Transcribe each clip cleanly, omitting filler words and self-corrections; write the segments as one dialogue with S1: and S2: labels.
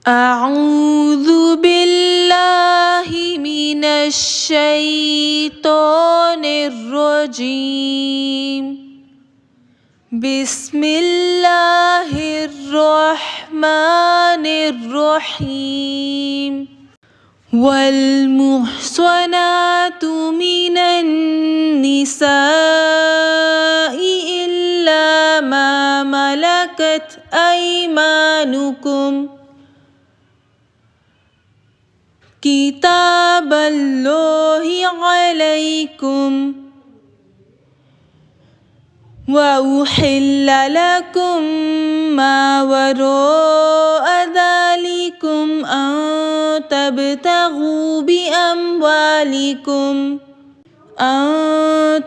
S1: أعوذ بالله من الشيطان الرجيم. بسم الله الرحمن الرحيم. والمحصنات من النساء إلا ما ملكت أيمانكم كتاب الله عليكم. وأحل لكم ما وراء ذلكم أن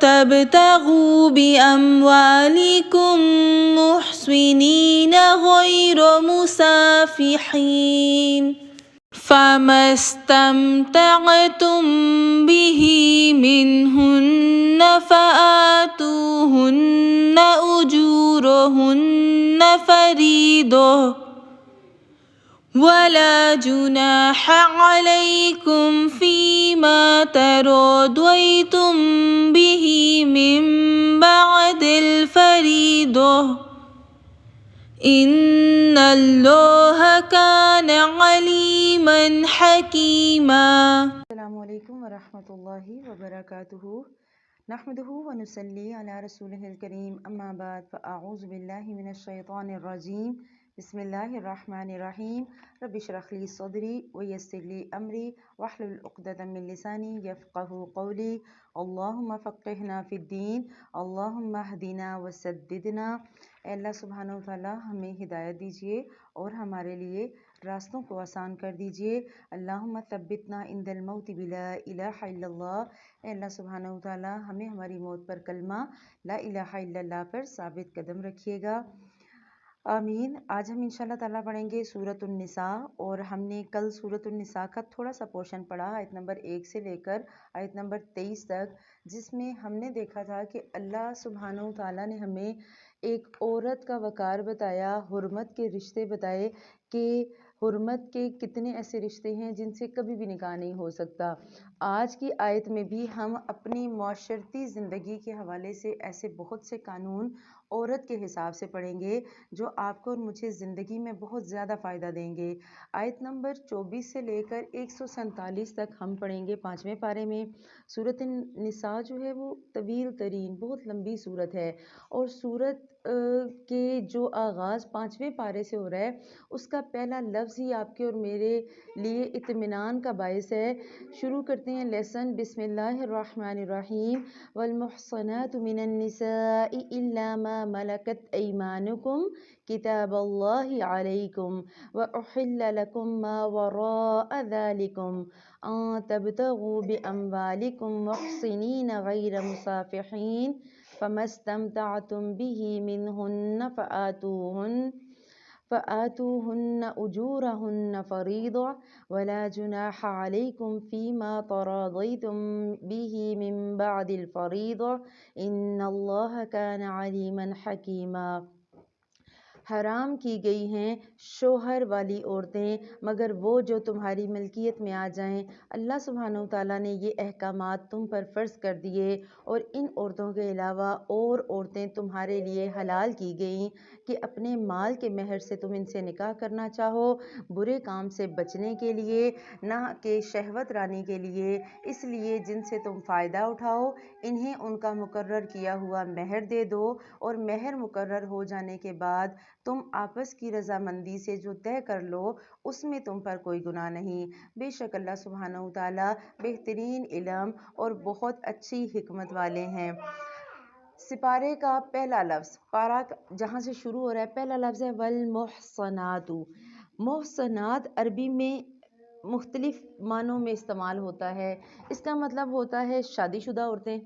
S1: تبتغوا بأموالكم محصنين غير مسافحين. فما استمتعتم به منهن فآتوهن أجورهن فريضة ولا جناح عليكم فيما تراضيتم به من بعد الفريضة إن الله كان عليما حكيما.
S2: السلام علیکم ورحمۃ اللہ وبرکاتہ. نحمدہ ونصلی علی رسولہ الکریم. اما بعد فاعوذ باللہ من الشیطان الرجیم. بسم اللہ الرحمن الرحیم. رب اشرح لی صدری ویسر لی امری واحلل عقدۃ من لسانی یفقہوا قولی. اللہم فقہنا فی الدین، اللہم اہدنا وسددنا. اے اللہ سبحانہ وتعالی ہمیں ہدایت دیجیے اور ہمارے لیے راستوں کو آسان کر دیجیے. اللہم ثبتنا عند الموت بلا الہ الا اللہ. اے اللہ سبحانہ وتعالی ہمیں ہماری موت پر کلمہ لا الہ الا اللہ پر ثابت قدم رکھیے گا. آمین. آج ہم انشاءاللہ تعالیٰ پڑھیں گے سورۃ النساء، اور ہم نے کل سورۃ النساء کا تھوڑا سا پورشن پڑھا، آیت نمبر 1 سے لے کر آیت نمبر 23 تک، جس میں ہم نے دیکھا تھا کہ اللہ سبحانہ وتعالیٰ نے ہمیں ایک عورت کا وقار بتایا، حرمت کے رشتے بتائے کہ حرمت کے کتنے ایسے رشتے ہیں جن سے کبھی بھی نکاح نہیں ہو سکتا. آج کی آیت میں بھی ہم اپنی معاشرتی زندگی کے حوالے سے ایسے بہت سے قانون عورت کے حساب سے پڑھیں گے جو آپ کو اور مجھے زندگی میں بہت زیادہ فائدہ دیں گے. آیت نمبر 24 سے لے کر 147 تک ہم پڑھیں گے 5ویں پارے میں. سورۃ النساء جو ہے وہ طویل ترین بہت لمبی سورت ہے، اور سورت کے جو آغاز 5ویں پارے سے ہو رہا ہے اس کا پہلا لفظ ہی آپ کے اور میرے لیے اطمینان کا باعث ہے. شروع کرتے ہیں لیسن. بسم اللہ الرحمن الرحیم. والمحصنات من النساء الا ما ملكت ايمانكم كتاب الله عليكم واحل لكم ما وراء ذلكم ان تبتغوا باموالكم محصنين غير مسافحين فما استمتعتم به منهن فآتوهن أجورهن فريضة ولا جناح عليكم فيما تراضيتم به من بعد الفريضة إن الله كان عليما حكيما. حرام کی گئی ہیں شوہر والی عورتیں مگر وہ جو تمہاری ملکیت میں آ جائیں. اللہ سبحانہ وتعالیٰ نے یہ احکامات تم پر فرض کر دیے، اور ان عورتوں کے علاوہ اور عورتیں تمہارے لیے حلال کی گئیں کہ اپنے مال کے مہر سے تم ان سے نکاح کرنا چاہو، برے کام سے بچنے کے لیے، نہ کہ شہوت رانی کے لیے. اس لیے جن سے تم فائدہ اٹھاؤ انہیں ان کا مقرر کیا ہوا مہر دے دو، اور مہر مقرر ہو جانے کے بعد تم آپس کی رضامندی سے جو طے کر لو اس میں تم پر کوئی گناہ نہیں. بے شک اللہ سبحانہ وتعالیٰ بہترین علم اور بہت اچھی حکمت والے ہیں. سپارے کا پہلا لفظ، پارہ جہاں سے شروع ہو رہا ہے، پہلا لفظ ہے والمحصنات. محصنات عربی میں مختلف معنوں میں استعمال ہوتا ہے. اس کا مطلب ہوتا ہے شادی شدہ عورتیں،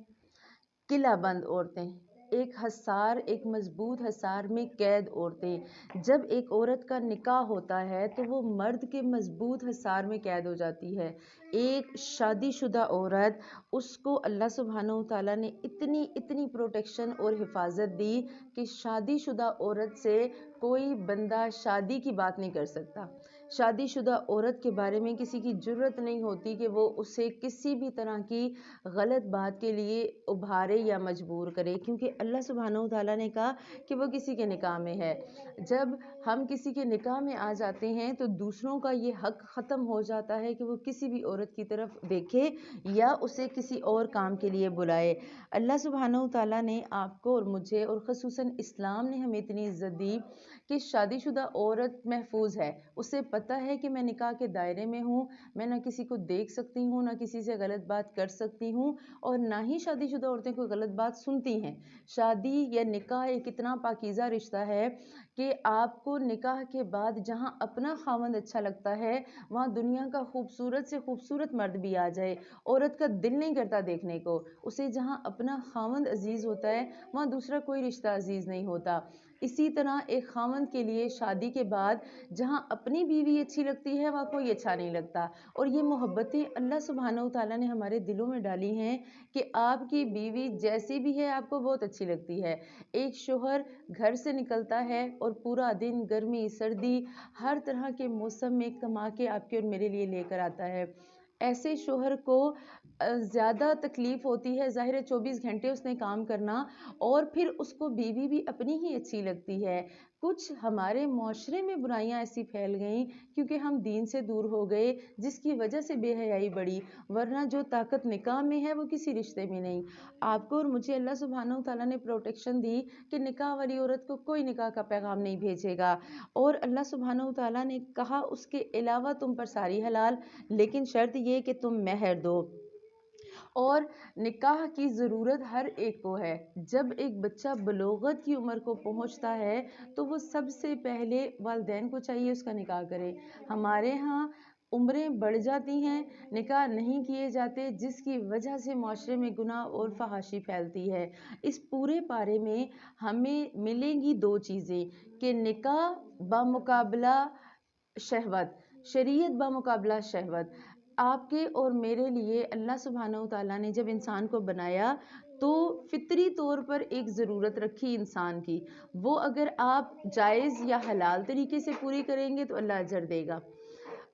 S2: قلعہ بند عورتیں، ایک حصار، ایک مضبوط حصار میں قید عورتیں. جب ایک عورت کا نکاح ہوتا ہے تو وہ مرد کے مضبوط حصار میں قید ہو جاتی ہے. ایک شادی شدہ عورت اس کو اللہ سبحانہ و تعالیٰ نے اتنی پروٹیکشن اور حفاظت دی کہ شادی شدہ عورت سے کوئی بندہ شادی کی بات نہیں کر سکتا. شادی شدہ عورت کے بارے میں کسی کی جرت نہیں ہوتی کہ وہ اسے کسی بھی طرح کی غلط بات کے لیے ابھارے یا مجبور کرے، کیونکہ اللہ سبحانہ و تعالیٰ نے کہا کہ وہ کسی کے نکاح میں ہے. جب ہم کسی کے نکاح میں آ جاتے ہیں تو دوسروں کا یہ حق ختم ہو جاتا ہے کہ وہ کسی بھی عورت کی طرف دیکھے یا اسے کسی اور کام کے لیے بلائے. اللہ سبحانہ و تعالیٰ نے آپ کو اور مجھے اور خصوصاً اسلام نے ہمیں اتنی عزت دی کہ شادی شدہ عورت محفوظ ہے. اسے پتہ ہے کہ میں نکاح کے دائرے میں ہوں، میں نہ کسی کو دیکھ سکتی ہوں، نہ کسی سے غلط بات کر سکتی ہوں، اور نہ ہی شادی شدہ عورتیں کوئی غلط بات سنتی ہیں. شادی یا نکاح ایک اتنا پاکیزہ رشتہ ہے کہ آپ کو نکاح کے بعد جہاں اپنا خاوند اچھا لگتا ہے وہاں دنیا کا خوبصورت سے خوبصورت مرد بھی آ جائے، عورت کا دل نہیں کرتا دیکھنے کو. اسے جہاں اپنا خاوند عزیز ہوتا ہے وہاں دوسرا کوئی رشتہ عزیز نہیں ہوتا. اسی طرح ایک خاوند کے لیے شادی کے بعد جہاں اپنی بیوی اچھی لگتی ہے وہاں کوئی اچھا نہیں لگتا. اور یہ محبتیں اللہ سبحانہ و تعالیٰ نے ہمارے دلوں میں ڈالی ہیں کہ آپ کی بیوی جیسی بھی ہے آپ کو بہت اچھی لگتی ہے. ایک شوہر گھر سے نکلتا ہے اور پورا دن گرمی سردی ہر طرح کے موسم میں کما کے آپ کے اور میرے لیے لے کر آتا ہے. ایسے شوہر کو زیادہ تکلیف ہوتی ہے، ظاہر ہے 24 گھنٹے اس نے کام کرنا، اور پھر اس کو بیوی بھی اپنی ہی اچھی لگتی ہے. کچھ ہمارے معاشرے میں برائیاں ایسی پھیل گئیں کیونکہ ہم دین سے دور ہو گئے، جس کی وجہ سے بے حیائی بڑھی، ورنہ جو طاقت نکاح میں ہے وہ کسی رشتے میں نہیں. آپ کو اور مجھے اللہ سبحانہ و تعالیٰ نے پروٹیکشن دی کہ نکاح والی عورت کو کوئی نکاح کا پیغام نہیں بھیجے گا، اور اللہ سبحانہ و تعالیٰ نے کہا اس کے علاوہ تم پر ساری حلال، لیکن شرط یہ کہ تم مہر دو. اور نکاح کی ضرورت ہر ایک کو ہے. جب ایک بچہ بلوغت کی عمر کو پہنچتا ہے تو وہ سب سے پہلے والدین کو چاہیے اس کا نکاح کرے. ہمارے ہاں عمریں بڑھ جاتی ہیں، نکاح نہیں کیے جاتے، جس کی وجہ سے معاشرے میں گناہ اور فحاشی پھیلتی ہے. اس پورے پارے میں ہمیں ملیں گی دو چیزیں کہ نکاح بمقابلہ شہوت، شریعت بمقابلہ شہوت. آپ کے اور میرے لیے اللہ سبحانہ و تعالیٰ نے جب انسان کو بنایا تو فطری طور پر ایک ضرورت رکھی انسان کی، وہ اگر آپ جائز یا حلال طریقے سے پوری کریں گے تو اللہ اجر دے گا،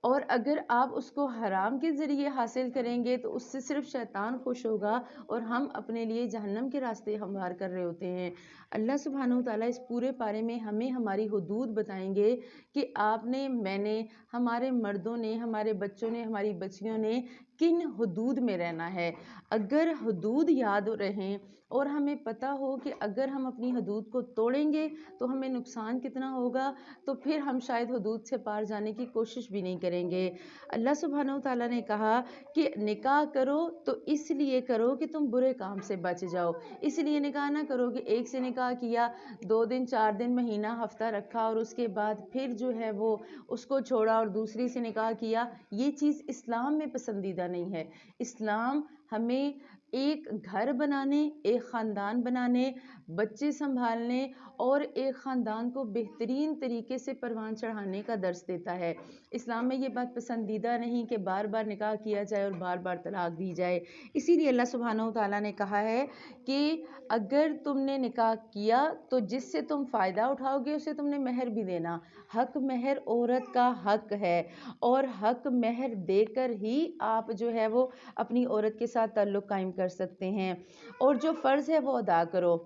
S2: اور اگر آپ اس کو حرام کے ذریعے حاصل کریں گے تو اس سے صرف شیطان خوش ہوگا اور ہم اپنے لیے جہنم کے راستے ہموار کر رہے ہوتے ہیں. اللہ سبحانہ و تعالیٰ اس پورے پارے میں ہمیں ہماری حدود بتائیں گے کہ آپ نے، میں نے، ہمارے مردوں نے، ہمارے بچوں نے، ہماری بچیوں نے کن حدود میں رہنا ہے. اگر حدود یاد رہیں اور ہمیں پتہ ہو کہ اگر ہم اپنی حدود کو توڑیں گے تو ہمیں نقصان کتنا ہوگا، تو پھر ہم شاید حدود سے پار جانے کی کوشش بھی نہیں کریں گے. اللہ سبحانہ و تعالیٰ نے کہا کہ نکاح کرو تو اس لیے کرو کہ تم برے کام سے بچ جاؤ. اس لیے نکاح نہ کرو کہ ایک سے نکاح کیا، 2 دن 4 دن مہینہ ہفتہ رکھا اور اس کے بعد پھر جو ہے وہ اس کو چھوڑا اور دوسری سے نکاح کیا. یہ چیز اسلام میں پسندیدہ نہیں ہے. اسلام ہمیں ایک گھر بنانے، ایک خاندان بنانے، بچے سنبھالنے اور ایک خاندان کو بہترین طریقے سے پروان چڑھانے کا درس دیتا ہے. اسلام میں یہ بات پسندیدہ نہیں کہ بار بار نکاح کیا جائے اور بار بار طلاق دی جائے. اسی لیے اللہ سبحانہ و تعالیٰ نے کہا ہے کہ اگر تم نے نکاح کیا تو جس سے تم فائدہ اٹھاؤ گے اسے تم نے مہر بھی دینا. حق مہر عورت کا حق ہے، اور حق مہر دے کر ہی آپ جو ہے وہ اپنی عورت کے ساتھ تعلق قائم کر سکتے ہیں، اور جو فرض ہے وہ ادا کرو.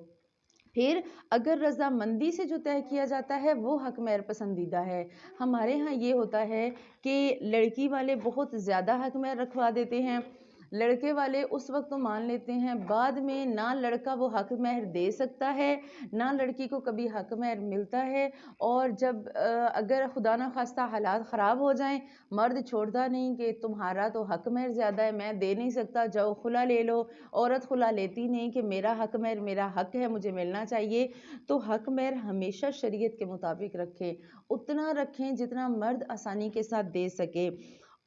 S2: پھر اگر رضامندی سے جو طے کیا جاتا ہے وہ حق مہر پسندیدہ ہے. ہمارے ہاں یہ ہوتا ہے کہ لڑکی والے بہت زیادہ حق مہر رکھوا دیتے ہیں، لڑکے والے اس وقت تو مان لیتے ہیں، بعد میں نہ لڑکا وہ حق مہر دے سکتا ہے نہ لڑکی کو کبھی حق مہر ملتا ہے. اور جب اگر خدا نخواستہ حالات خراب ہو جائیں، مرد چھوڑتا نہیں کہ تمہارا تو حق مہر زیادہ ہے، میں دے نہیں سکتا، جاؤ خلا لے لو. عورت خلا لیتی نہیں کہ میرا حق مہر میرا حق ہے، مجھے ملنا چاہیے. تو حق مہر ہمیشہ شریعت کے مطابق رکھیں، اتنا رکھیں جتنا مرد آسانی کے ساتھ دے سکے.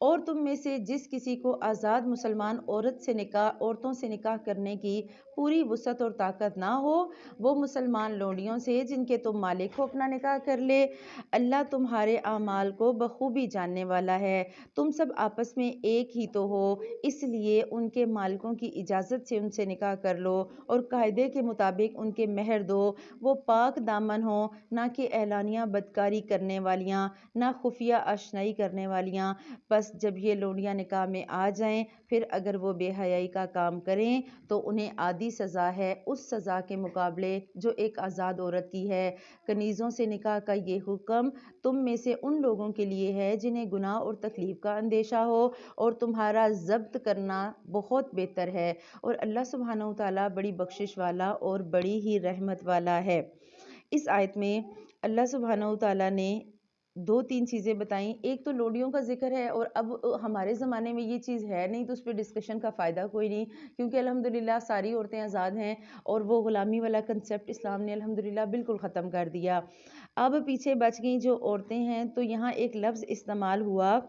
S2: اور تم میں سے جس کسی کو آزاد مسلمان عورتوں سے نکاح کرنے کی پوری وسعت اور طاقت نہ ہو، وہ مسلمان لونڈیوں سے جن کے تم مالک ہو اپنا نکاح کر لے۔ اللہ تمہارے اعمال کو بخوبی جاننے والا ہے، تم سب آپس میں ایک ہی تو ہو، اس لیے ان کے مالکوں کی اجازت سے ان سے نکاح کر لو اور قاعدے کے مطابق ان کے مہر دو۔ وہ پاک دامن ہو، نہ کہ اعلانیہ بدکاری کرنے والیاں، نہ خفیہ آشنائی کرنے والیاں۔ بس جب یہ لونڈیاں نکاح میں آ جائیں، پھر اگر وہ بے حیائی کا کام کریں تو انہیں عادی سزا ہے اس سزا کے مقابلے جو ایک آزاد عورت کی ہے۔ کنیزوں سے نکاح کا یہ حکم تم میں سے ان لوگوں کے لیے ہے جنہیں گناہ اور تکلیف کا اندیشہ ہو، اور تمہارا ضبط کرنا بہت بہتر ہے، اور اللہ سبحانہ و تعالیٰ بڑی بخشش والا اور بڑی ہی رحمت والا ہے۔ اس آیت میں اللہ سبحانہ و تعالیٰ نے 2-3 چیزیں بتائیں۔ ایک تو لوڈیوں کا ذکر ہے، اور اب ہمارے زمانے میں یہ چیز ہے نہیں تو اس پہ ڈسکشن کا فائدہ کوئی نہیں، کیونکہ الحمدللہ ساری عورتیں آزاد ہیں اور وہ غلامی والا کنسیپٹ اسلام نے الحمدللہ بالکل ختم کر دیا۔ اب پیچھے بچ گئیں جو عورتیں ہیں، تو یہاں ایک لفظ استعمال ہوا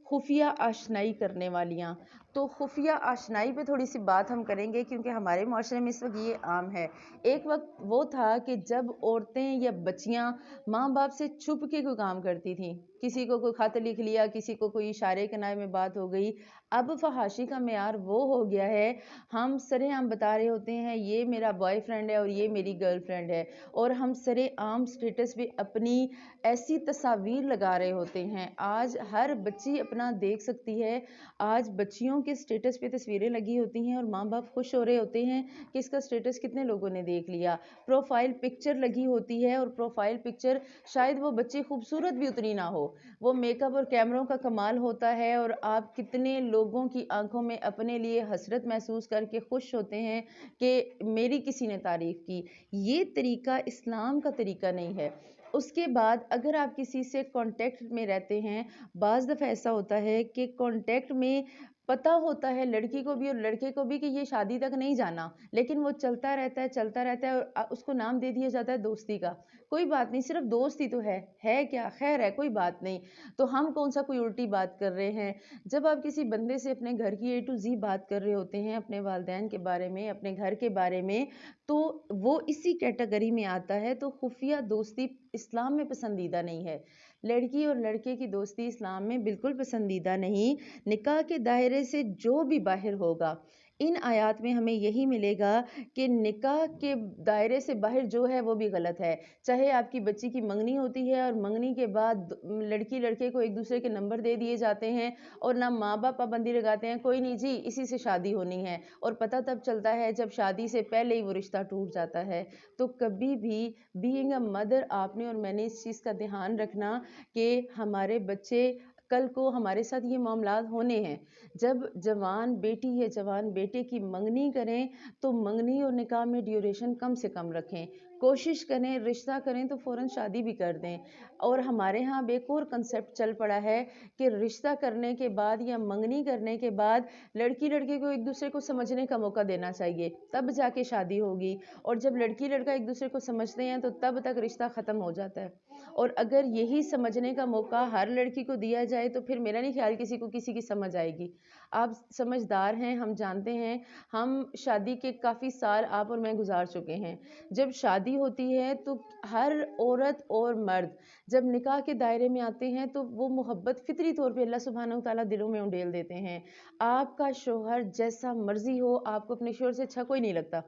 S2: خفیہ آشنائی کرنے والیاں۔ تو خفیہ آشنائی پہ تھوڑی سی بات ہم کریں گے، کیونکہ ہمارے معاشرے میں اس وقت یہ عام ہے۔ ایک وقت وہ تھا کہ جب عورتیں یا بچیاں ماں باپ سے چھپ کے کوئی کام کرتی تھیں، کسی کو کوئی خط لکھ لیا، کسی کو کوئی اشارے کنائے میں بات ہو گئی۔ اب فحاشی کا معیار وہ ہو گیا ہے، ہم سرے عام بتا رہے ہوتے ہیں یہ میرا بوائے فرینڈ ہے اور یہ میری گرل فرینڈ ہے، اور ہم سرے عام سٹیٹس پہ اپنی ایسی تصاویر لگا رہے ہوتے ہیں۔ آج ہر بچی اپنا دیکھ سکتی ہے، آج بچیوں کے سٹیٹس پہ تصویریں لگی ہوتی ہیں اور ماں باپ خوش ہو رہے ہوتے ہیں کہ اس کا سٹیٹس کتنے لوگوں نے دیکھ لیا۔ پروفائل پکچر لگی ہوتی ہے، اور پروفائل پکچر شاید وہ بچی خوبصورت بھی اتنی نہ ہو، وہ میک اپ اور کیمروں کا کمال ہوتا ہے، اور آپ کتنے لوگوں کی آنکھوں میں اپنے لیے حسرت محسوس کر کے خوش ہوتے ہیں کہ میری کسی نے تعریف کی۔ یہ طریقہ اسلام کا طریقہ نہیں ہے۔ اس کے بعد اگر آپ کسی سے کانٹیکٹ میں رہتے ہیں، بعض دفعہ ایسا ہوتا ہے کہ کانٹیکٹ میں پتہ ہوتا ہے لڑکی کو بھی اور لڑکے کو بھی کہ یہ شادی تک نہیں جانا، لیکن وہ چلتا رہتا ہے اور اس کو نام دے دیا جاتا ہے دوستی کا۔ کوئی بات نہیں، صرف دوست ہی تو ہے کیا، خیر ہے، کوئی بات نہیں، تو ہم کون سا کوئی الٹی بات کر رہے ہیں۔ جب آپ کسی بندے سے اپنے گھر کی A to Z بات کر رہے ہوتے ہیں، اپنے والدین کے بارے میں، اپنے گھر کے بارے میں، تو وہ اسی کیٹیگری میں آتا ہے۔ تو خفیہ دوستی اسلام میں پسندیدہ نہیں ہے، لڑکی اور لڑکے کی دوستی اسلام میں بالکل پسندیدہ نہیں۔ نکاح کے دائرے سے جو بھی باہر ہوگا، ان آیات میں ہمیں یہی ملے گا کہ نکاح کے دائرے سے باہر جو ہے وہ بھی غلط ہے۔ چاہے آپ کی بچی کی منگنی ہوتی ہے اور منگنی کے بعد لڑکی لڑکے کو ایک دوسرے کے نمبر دے دیے جاتے ہیں، اور نہ ماں باپ پابندی لگاتے ہیں کوئی نہیں جی اسی سے شادی ہونی ہے، اور پتہ تب چلتا ہے جب شادی سے پہلے ہی وہ رشتہ ٹوٹ جاتا ہے۔ تو کبھی بھی بینگ اے مدر آپ نے اور میں نے اس چیز کا دھیان رکھنا کہ ہمارے بچے کل کو ہمارے ساتھ یہ معاملات ہونے ہیں۔ جب جوان بیٹی یا جوان بیٹے کی منگنی کریں تو منگنی اور نکاح میں ڈیوریشن کم سے کم رکھیں، کوشش کریں رشتہ کریں تو فوراً شادی بھی کر دیں۔ اور ہمارے ہاں ایک اور کنسیپٹ چل پڑا ہے کہ رشتہ کرنے کے بعد یا منگنی کرنے کے بعد لڑکی لڑکے کو ایک دوسرے کو سمجھنے کا موقع دینا چاہیے، تب جا کے شادی ہوگی، اور جب لڑکی لڑکا ایک دوسرے کو سمجھتے ہیں تو تب تک رشتہ ختم ہو جاتا ہے۔ اور اگر یہی سمجھنے کا موقع ہر لڑکی کو دیا جائے تو پھر میرا نہیں خیال کسی کو کسی کی سمجھ آئے گی۔ آپ سمجھدار ہیں، ہم جانتے ہیں، ہم شادی کے کافی سال آپ اور میں گزار چکے ہیں۔ جب شادی ہوتی ہے تو ہر عورت اور مرد جب نکاح کے دائرے میں آتے ہیں تو وہ محبت فطری طور پہ اللہ سبحانہ وتعالیٰ دلوں میں انڈیل دیتے ہیں۔ آپ کا شوہر جیسا مرضی ہو، آپ کو اپنے شوہر سے اچھا کوئی نہیں لگتا،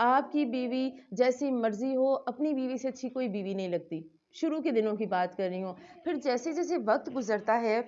S2: آپ کی بیوی جیسی مرضی ہو، اپنی بیوی سے اچھی کوئی بیوی نہیں لگتی۔ شروع کے دنوں کی بات کر رہی ہوں، پھر جیسے جیسے وقت گزرتا ہے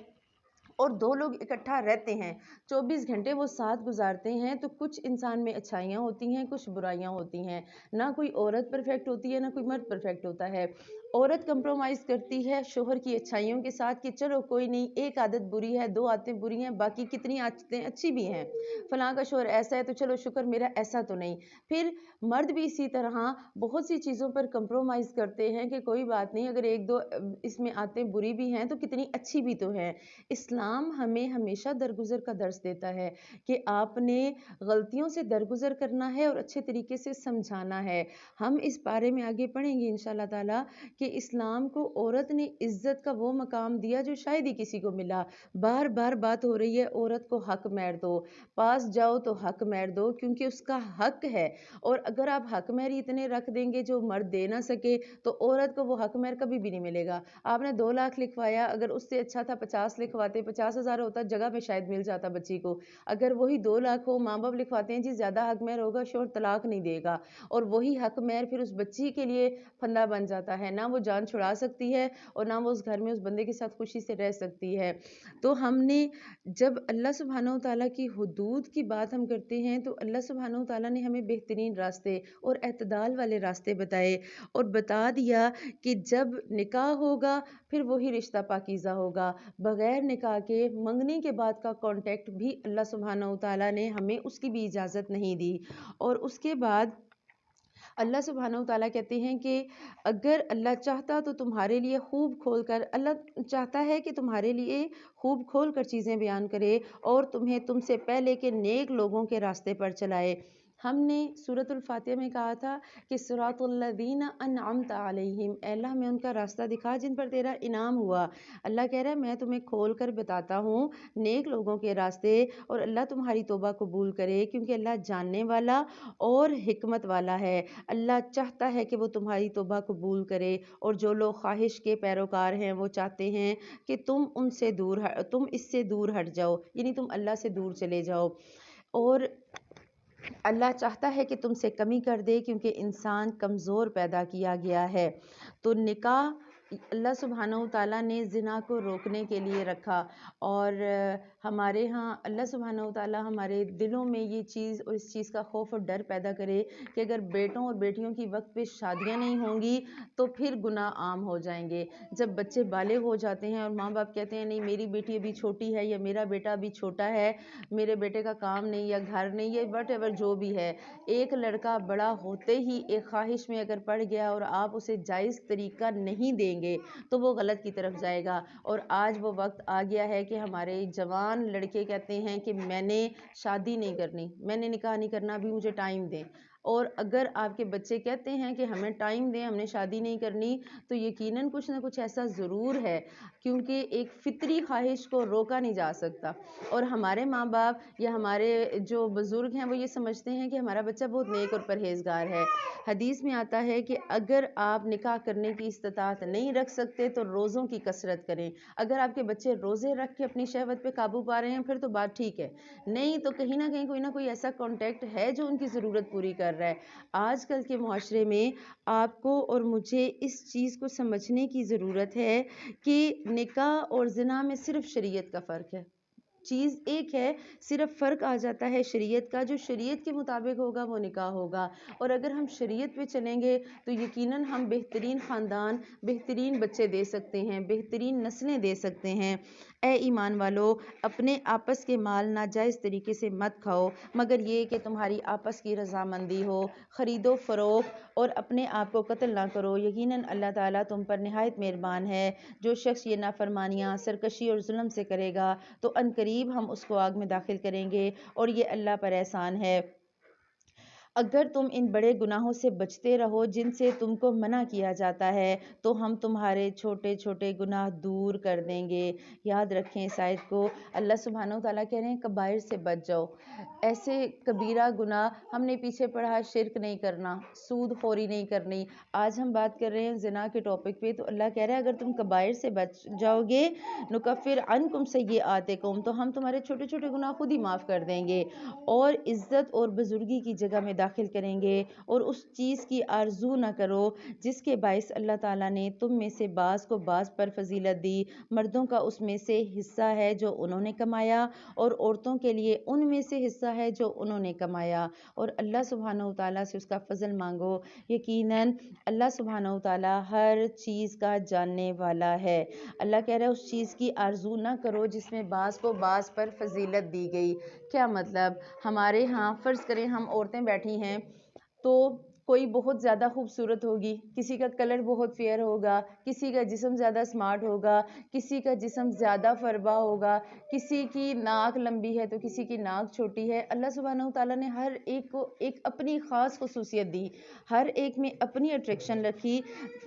S2: اور دو لوگ اکٹھا رہتے ہیں، 24 گھنٹے وہ ساتھ گزارتے ہیں، تو کچھ انسان میں اچھائیاں ہوتی ہیں، کچھ برائیاں ہوتی ہیں۔ نہ کوئی عورت پرفیکٹ ہوتی ہے، نہ کوئی مرد پرفیکٹ ہوتا ہے۔ عورت کمپرومائز کرتی ہے شوہر کی اچھائیوں کے ساتھ کہ چلو کوئی نہیں، ایک عادت بری ہے، 2 عادتیں بری ہیں، باقی کتنی عادتیں اچھی بھی ہیں، فلاں کا شوہر ایسا ہے تو چلو شکر میرا ایسا تو نہیں۔ پھر مرد بھی اسی طرح بہت سی چیزوں پر کمپرومائز کرتے ہیں کہ کوئی بات نہیں، اگر 1-2 اس میں عادتیں بری بھی ہیں تو کتنی اچھی بھی تو ہیں۔ اسلام ہمیں ہمیشہ درگزر کا درس دیتا ہے کہ آپ نے غلطیوں سے درگزر کرنا ہے اور اچھے طریقے سے سمجھانا ہے۔ ہم اس بارے میں آگے پڑھیں گے انشاءاللہ تعالیٰ کہ کہ اسلام کو عورت نے عزت کا وہ مقام دیا جو شاید ہی کسی کو ملا۔ بار بار بات ہو رہی ہے عورت کو حق مہر دو، پاس جاؤ تو حق مہر دو، کیونکہ اس کا حق ہے۔ اور اگر آپ حق مہر اتنے رکھ دیں گے جو مرد دے نہ سکے تو عورت کو وہ حق مہر کبھی بھی نہیں ملے گا۔ آپ نے 2 لاکھ لکھوایا، اگر اس سے اچھا تھا 50 لکھواتے، 50,000 ہوتا جگہ پہ شاید مل جاتا بچی کو۔ اگر وہی 2 لاکھ ہو، ماں باپ لکھواتے ہیں جی زیادہ حق مہر ہوگا، شوہر طلاق نہیں دے گا، اور وہی حق مہر پھر اس بچی کے لیے پھندا بن جاتا ہے، نہ وہ جان چھڑا سکتی ہے اور نہ وہ اس گھر میں اس بندے کے ساتھ خوشی سے رہ سکتی ہے۔ تو ہم نے جب اللہ سبحانہ و تعالیٰ کی حدود کی بات ہم کرتے ہیں تو اللہ سبحانہ و تعالیٰ نے ہمیں بہترین راستے اور اعتدال والے راستے بتائے، اور بتا دیا کہ جب نکاح ہوگا پھر وہی رشتہ پاکیزہ ہوگا، بغیر نکاح کے منگنی کے بعد کا کانٹیکٹ بھی اللہ سبحانہ و تعالیٰ نے ہمیں اس کی بھی اجازت نہیں دی۔ اور اس کے بعد اللہ سبحانہ و تعالیٰ کہتے ہیں کہ اگر اللہ چاہتا تو تمہارے لیے خوب کھول کر، اللہ چاہتا ہے کہ تمہارے لیے خوب کھول کر چیزیں بیان کرے اور تمہیں تم سے پہلے کے نیک لوگوں کے راستے پر چلائے۔ ہم نے سورۃ الفاتحہ میں کہا تھا کہ صراط الذین انعمت علیہم، اے اللہ ہمیں ان کا راستہ دکھا جن پر تیرا انعام ہوا۔ اللہ کہہ رہا ہے میں تمہیں کھول کر بتاتا ہوں نیک لوگوں کے راستے، اور اللہ تمہاری توبہ قبول کرے کیونکہ اللہ جاننے والا اور حکمت والا ہے۔ اللہ چاہتا ہے کہ وہ تمہاری توبہ قبول کرے، اور جو لوگ خواہش کے پیروکار ہیں وہ چاہتے ہیں کہ تم اس سے دور ہٹ جاؤ، یعنی تم اللہ سے دور چلے جاؤ، اور اللہ چاہتا ہے کہ تم سے کمی کر دے کیونکہ انسان کمزور پیدا کیا گیا ہے۔ تو نکاح اللہ سبحانہ و تعالیٰ نے زنا کو روکنے کے لیے رکھا، اور ہمارے ہاں اللہ سبحانہ و تعالیٰ ہمارے دلوں میں یہ چیز اور اس چیز کا خوف اور ڈر پیدا کرے کہ اگر بیٹوں اور بیٹیوں کی وقت پہ شادیاں نہیں ہوں گی تو پھر گناہ عام ہو جائیں گے۔ جب بچے بالغ ہو جاتے ہیں اور ماں باپ کہتے ہیں نہیں میری بیٹی ابھی چھوٹی ہے یا میرا بیٹا ابھی چھوٹا ہے، میرے بیٹے کا کام نہیں یا گھر نہیں یا وٹ ایور جو بھی ہے، ایک لڑکا بڑا ہوتے ہی ایک خواہش میں اگر پڑ گیا اور آپ اسے جائز طریقہ نہیں دیں گے تو وہ غلط کی طرف جائے گا۔ اور آج وہ وقت آ گیا ہے کہ ہمارے جوان لڑکے کہتے ہیں کہ میں نے شادی نہیں کرنی، میں نے نکاح نہیں کرنا، ابھی مجھے ٹائم دیں۔ اور اگر آپ کے بچے کہتے ہیں کہ ہمیں ٹائم دیں، ہم نے شادی نہیں کرنی، تو یقیناً کچھ نہ کچھ ایسا ضرور ہے، کیونکہ ایک فطری خواہش کو روکا نہیں جا سکتا۔ اور ہمارے ماں باپ یا ہمارے جو بزرگ ہیں وہ یہ سمجھتے ہیں کہ ہمارا بچہ بہت نیک اور پرہیزگار ہے۔ حدیث میں آتا ہے کہ اگر آپ نکاح کرنے کی استطاعت نہیں رکھ سکتے تو روزوں کی کثرت کریں۔ اگر آپ کے بچے روزے رکھ کے اپنی شہوت پہ قابو پا رہے ہیں پھر تو بات ٹھیک ہے، نہیں تو کہیں نہ کہیں کوئی نہ کوئی ایسا کانٹیکٹ ہے جو ان کی ضرورت پوری کر رہا ہے۔ آج کل کے معاشرے میں آپ کو اور مجھے اس چیز کو سمجھنے کی ضرورت ہے کہ نکاح اور زنا میں صرف شریعت کا فرق ہے، چیز ایک ہے، صرف فرق آ جاتا ہے شریعت کا، جو شریعت کے مطابق ہوگا وہ نکاح ہوگا۔ اور اگر ہم شریعت پہ چلیں گے تو یقیناً ہم بہترین خاندان، بہترین بچے دے سکتے ہیں، بہترین نسلیں دے سکتے ہیں۔ اے ایمان والو، اپنے آپس کے مال ناجائز طریقے سے مت کھاؤ مگر یہ کہ تمہاری آپس کی رضامندی ہو، خرید و فروخت اور اپنے آپ کو قتل نہ کرو، یقیناً اللہ تعالیٰ تم پر نہایت مہربان ہے۔ جو شخص یہ نافرمانیاں، سرکشی اور ظلم سے کرے گا تو عنقریب ہم اس کو آگ میں داخل کریں گے، اور یہ اللہ پر احسان ہے۔ اگر تم ان بڑے گناہوں سے بچتے رہو جن سے تم کو منع کیا جاتا ہے تو ہم تمہارے چھوٹے چھوٹے گناہ دور کر دیں گے۔ یاد رکھیں اس آیت کو، اللہ سبحانہ و تعالیٰ کہہ رہے ہیں کبائر سے بچ جاؤ۔ ایسے کبیرہ گناہ ہم نے پیچھے پڑھا، شرک نہیں کرنا، سود خوری نہیں کرنی، آج ہم بات کر رہے ہیں زنا کے ٹاپک پہ، تو اللہ کہہ رہا ہے اگر تم کبائر سے بچ جاؤ گے نکفر عنکم سیئاتکم، تو ہم تمہارے چھوٹے چھوٹے گناہ خود ہی معاف کر دیں گے اور عزت اور بزرگی کی جگہ میں داخل کریں گے۔ اور اس چیز کی آرزو نہ کرو جس کے باعث اللہ تعالیٰ نے تم میں سے بعض کو بعض پر فضیلت دی، مردوں کا اس میں سے حصہ ہے جو انہوں نے کمایا اور عورتوں کے لیے ان میں سے حصہ ہے جو انہوں نے کمایا، اور اللہ سبحانہ و تعالیٰ سے اس کا فضل مانگو، یقیناً اللہ سبحانہ و تعالیٰ ہر چیز کا جاننے والا ہے۔ اللہ کہہ رہا ہے اس چیز کی آرزو نہ کرو جس میں بعض کو بعض پر فضیلت دی گئی۔ کیا مطلب؟ ہمارے ہاں فرض کریں ہم عورتیں بیٹھی ہیں تو کوئی بہت زیادہ خوبصورت ہوگی، کسی کا کلر بہت فیئر ہوگا، کسی کا جسم زیادہ سمارٹ ہوگا، کسی کا جسم زیادہ فربا ہوگا، کسی کی ناک لمبی ہے تو کسی کی ناک چھوٹی ہے۔ اللہ سبحانہ وتعالیٰ نے ہر ایک کو ایک اپنی خاص خصوصیت دی، ہر ایک میں اپنی اٹریکشن رکھی۔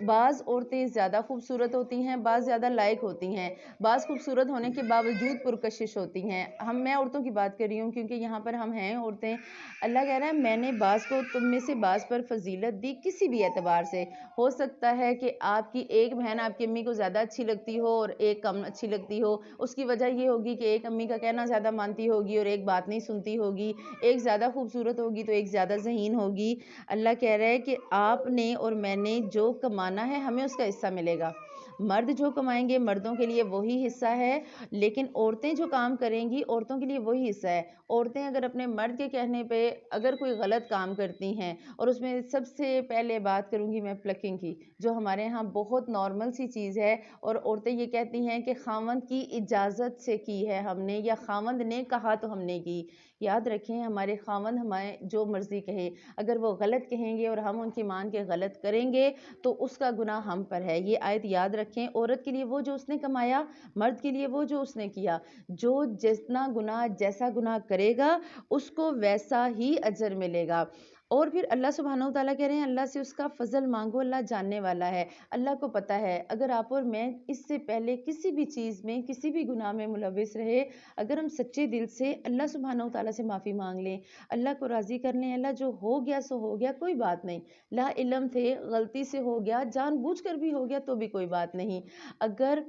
S2: بعض عورتیں زیادہ خوبصورت ہوتی ہیں، بعض زیادہ لائق ہوتی ہیں، بعض خوبصورت ہونے کے باوجود پرکشش ہوتی ہیں۔ میں عورتوں کی بات کر رہی ہوں کیونکہ یہاں پر ہم ہیں عورتیں۔ اللہ کہہ رہا ہے میں نے بعض کو تم میں سے بعض پر فضیلت دی کسی بھی اعتبار سے۔ ہو سکتا ہے کہ آپ کی ایک بہن آپ کی امی کو زیادہ اچھی لگتی ہو اور ایک کم اچھی لگتی ہو، اس کی وجہ یہ ہوگی کہ ایک امی کا کہنا زیادہ مانتی ہوگی اور ایک بات نہیں سنتی ہوگی، ایک زیادہ خوبصورت ہوگی تو ایک زیادہ ذہین ہوگی۔ اللہ کہہ رہا ہے کہ آپ نے اور میں نے جو کمانا ہے ہمیں اس کا حصہ ملے گا۔ مرد جو کمائیں گے مردوں کے لیے وہی حصہ ہے، لیکن عورتیں جو کام کریں گی عورتوں کے لیے وہی حصہ ہے۔ عورتیں اگر اپنے مرد کے کہنے پہ اگر کوئی غلط کام کرتی ہیں، اور اس میں سب سے پہلے بات کروں گی میں پلکنگ کی، جو ہمارے ہاں بہت نارمل سی چیز ہے، اور عورتیں یہ کہتی ہیں کہ خاوند کی اجازت سے کی ہے ہم نے، یا خاوند نے کہا تو ہم نے کی۔ یاد رکھیں ہمارے خاوند ہمیں جو مرضی کہے، اگر وہ غلط کہیں گے اور ہم ان کی مان کے غلط کریں گے تو اس کا گناہ ہم پر ہے۔ یہ آیت یاد رکھیں، عورت کے لیے وہ جو اس نے کمایا، مرد کے لیے وہ جو اس نے کیا۔ جو جتنا گناہ جیسا گناہ کرے گا اس کو ویسا ہی اجر ملے گا۔ اور پھر اللہ سبحانہ وتعالیٰ کہہ رہے ہیں اللہ سے اس کا فضل مانگو، اللہ جاننے والا ہے، اللہ کو پتہ ہے۔ اگر آپ اور میں اس سے پہلے کسی بھی چیز میں کسی بھی گناہ میں ملوث رہے، اگر ہم سچے دل سے اللہ سبحانہ وتعالیٰ سے معافی مانگ لیں، اللہ کو راضی کر لیں، اللہ جو ہو گیا سو ہو گیا، کوئی بات نہیں، لا علم تھے غلطی سے ہو گیا، جان بوجھ کر بھی ہو گیا تو بھی کوئی بات نہیں۔ اگر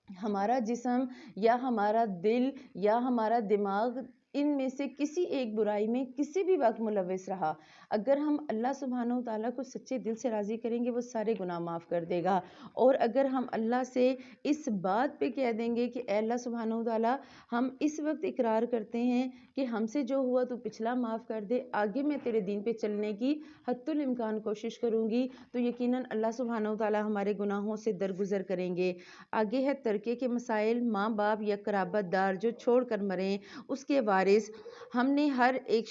S2: ہمارا جسم یا ہمارا دل یا ہمارا دماغ ان میں سے کسی ایک برائی میں کسی بھی وقت ملوث رہا، اگر ہم اللہ سبحانہ وتعالیٰ کو سچے دل سے راضی کریں گے وہ سارے گناہ معاف کر دے گا۔ اور اگر ہم اللہ سے اس بات پہ کہہ دیں گے کہ اے اللہ سبحانہ وتعالیٰ ہم اس وقت اقرار کرتے ہیں کہ ہم سے جو ہوا تو پچھلا معاف کر دے، آگے میں تیرے دین پہ چلنے کی حتی الامکان کوشش کروں گی، تو یقیناً اللہ سبحانہ وتعالیٰ ہمارے گناہوں سے درگزر کریں گے۔ آگے ہے ترکے کے مسائل۔ ماں باپ یا قرابت دار جو چھوڑ کر مریں، اس کے وارث ہم نے ہر ایک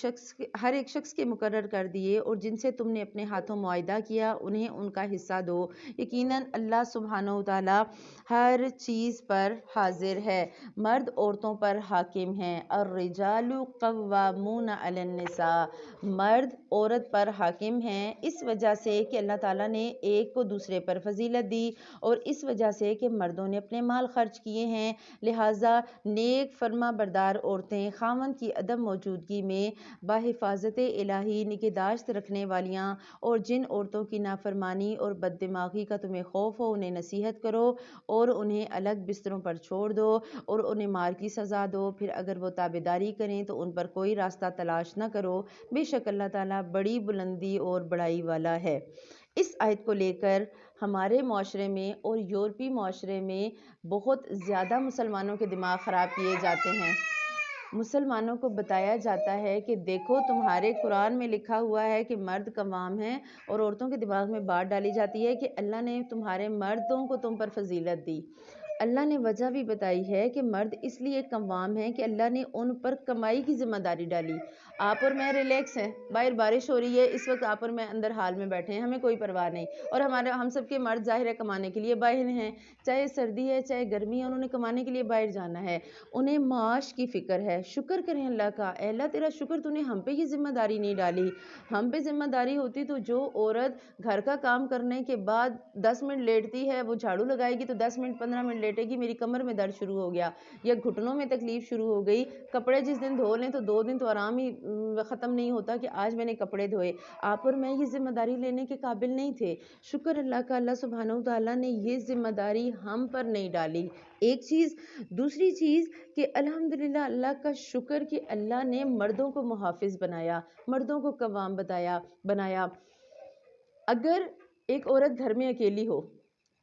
S2: شخص کے مقرر کر دیے، اور جن سے تم نے اپنے ہاتھوں معاہدہ کیا انہیں ان کا حصہ دو۔ یقیناً اللہ سبحانہ وتعالیٰ ہر چیز پر حاضر ہے۔ مرد عورتوں پر حاکم ہیں، الرجال قوامون علی النساء، مرد عورت پر حاکم ہیں اس وجہ سے کہ اللہ تعالیٰ نے ایک کو دوسرے پر فضیلت دی، اور اس وجہ سے کہ مردوں نے اپنے مال خرچ کیے ہیں، لہٰذا نیک فرما بردار عورتیں خاوند کی عدم موجودگی میں بحفاظت الہی نگہداشت رکھنے والیاں، اور جن عورتوں کی نافرمانی اور بد دماغی کا تمہیں خوف ہو انہیں نصیحت کرو اور انہیں الگ بستروں پر چھوڑ دو اور انہیں مار کی سزا دو، پھر اگر وہ تابعداری کریں تو ان پر کوئی راستہ تلاش نہ کرو، بے شک اللہ تعالیٰ بڑی بلندی اور بڑائی والا ہے۔ اس آیت کو لے کر ہمارے معاشرے میں اور یورپی معاشرے میں بہت زیادہ مسلمانوں کے دماغ خراب کیے جاتے ہیں۔ مسلمانوں کو بتایا جاتا ہے کہ دیکھو تمہارے قرآن میں لکھا ہوا ہے کہ مرد قوام ہیں، اور عورتوں کے دماغ میں بات ڈالی جاتی ہے کہ اللہ نے تمہارے مردوں کو تم پر فضیلت دی۔ اللہ نے وجہ بھی بتائی ہے کہ مرد اس لیے قوام ہیں کہ اللہ نے ان پر کمائی کی ذمہ داری ڈالی۔ آپ اور میں ریلیکس ہیں، باہر بارش ہو رہی ہے اس وقت، آپ اور میں اندر حال میں بیٹھے ہیں، ہمیں کوئی پرواہ نہیں، اور ہم سب کے مرد ظاہر ہے کمانے کے لیے باہر ہیں، چاہے سردی ہے چاہے گرمی ہے، انہوں نے کمانے کے لیے باہر جانا ہے، انہیں معاش کی فکر ہے۔ شکر کریں اللہ کا، اے اللہ تیرا شکر تو نے ہم پہ یہ ذمہ داری نہیں ڈالی۔ ہم پہ ذمہ داری ہوتی تو جو عورت گھر کا کام کرنے کے بعد 10 منٹ لیٹتی ہے، وہ جھاڑو لگائے گی تو 10 منٹ 15 منٹ لیٹے گی، میری کمر میں درد شروع ہو گیا یا گھٹنوں میں تکلیف شروع ہو گئی، کپڑے جس دن دھو لیں تو 2 دن تو آرام ہی ختم نہیں ہوتا کہ آج میں نے کپڑے دھوئے۔ آپ اور میں یہ ذمہ داری لینے کے قابل نہیں تھے، شکر اللہ کا، اللہ سبحانہ وتعالیٰ نے یہ ذمہ داری ہم پر نہیں ڈالی۔ ایک چیز، دوسری چیز کہ الحمدللہ اللہ کا شکر کہ اللہ نے مردوں کو محافظ بنایا، مردوں کو قوام بنایا۔ اگر ایک عورت گھر میں اکیلی ہو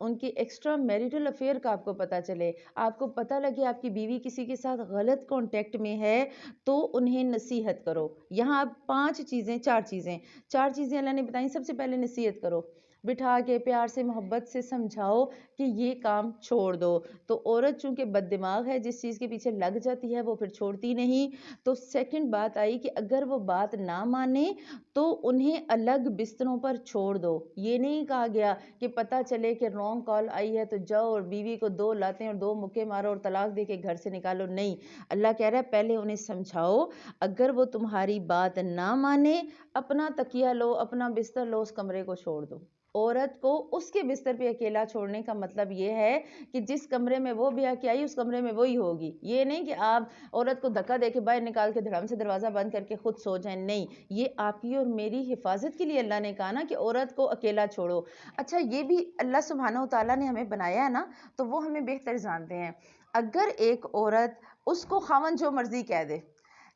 S3: ان کے ایکسٹرا میریٹل افیئر کا آپ کو پتہ چلے، آپ کو پتہ لگے آپ کی بیوی کسی کے ساتھ غلط کانٹیکٹ میں ہے، تو انہیں نصیحت کرو۔ یہاں آپ 4 چیزیں اللہ نے بتائیں۔ سب سے پہلے نصیحت کرو، بٹھا کے پیار سے محبت سے سمجھاؤ کہ یہ کام چھوڑ دو۔ تو عورت چونکہ بد دماغ ہے، جس چیز کے پیچھے لگ جاتی ہے وہ پھر چھوڑتی نہیں۔ تو سیکنڈ بات آئی کہ اگر وہ بات نہ مانے تو انہیں الگ بستروں پر چھوڑ دو۔ یہ نہیں کہا گیا کہ پتہ چلے کہ رانگ کال آئی ہے تو جاؤ اور بیوی کو 2 لاتیں اور 2 مکے مارو اور طلاق دے کے گھر سے نکالو، نہیں۔ اللہ کہہ رہا ہے پہلے انہیں سمجھاؤ، اگر وہ تمہاری بات نہ مانے، اپنا تکیہ لو، اپنا بستر لو، اس کمرے کو چھوڑ دو۔ عورت کو اس کے بستر پہ اکیلا چھوڑنے کا مطلب یہ ہے کہ جس کمرے میں وہ بیاہ کے آئی اس کمرے میں وہی ہوگی۔ یہ نہیں کہ آپ عورت کو دھکا دے کے باہر نکال کے دھڑام سے دروازہ بند کر کے خود سو جائیں، نہیں۔ یہ آپ کی اور میری حفاظت کے لیے اللہ نے کہا نا کہ عورت کو اکیلا چھوڑو۔ اچھا، یہ بھی اللہ سبحانہ وتعالیٰ نے ہمیں بنایا ہے نا، تو وہ ہمیں بہتر جانتے ہیں۔ اگر ایک عورت اس کو خاوند جو مرضی کہہ دے،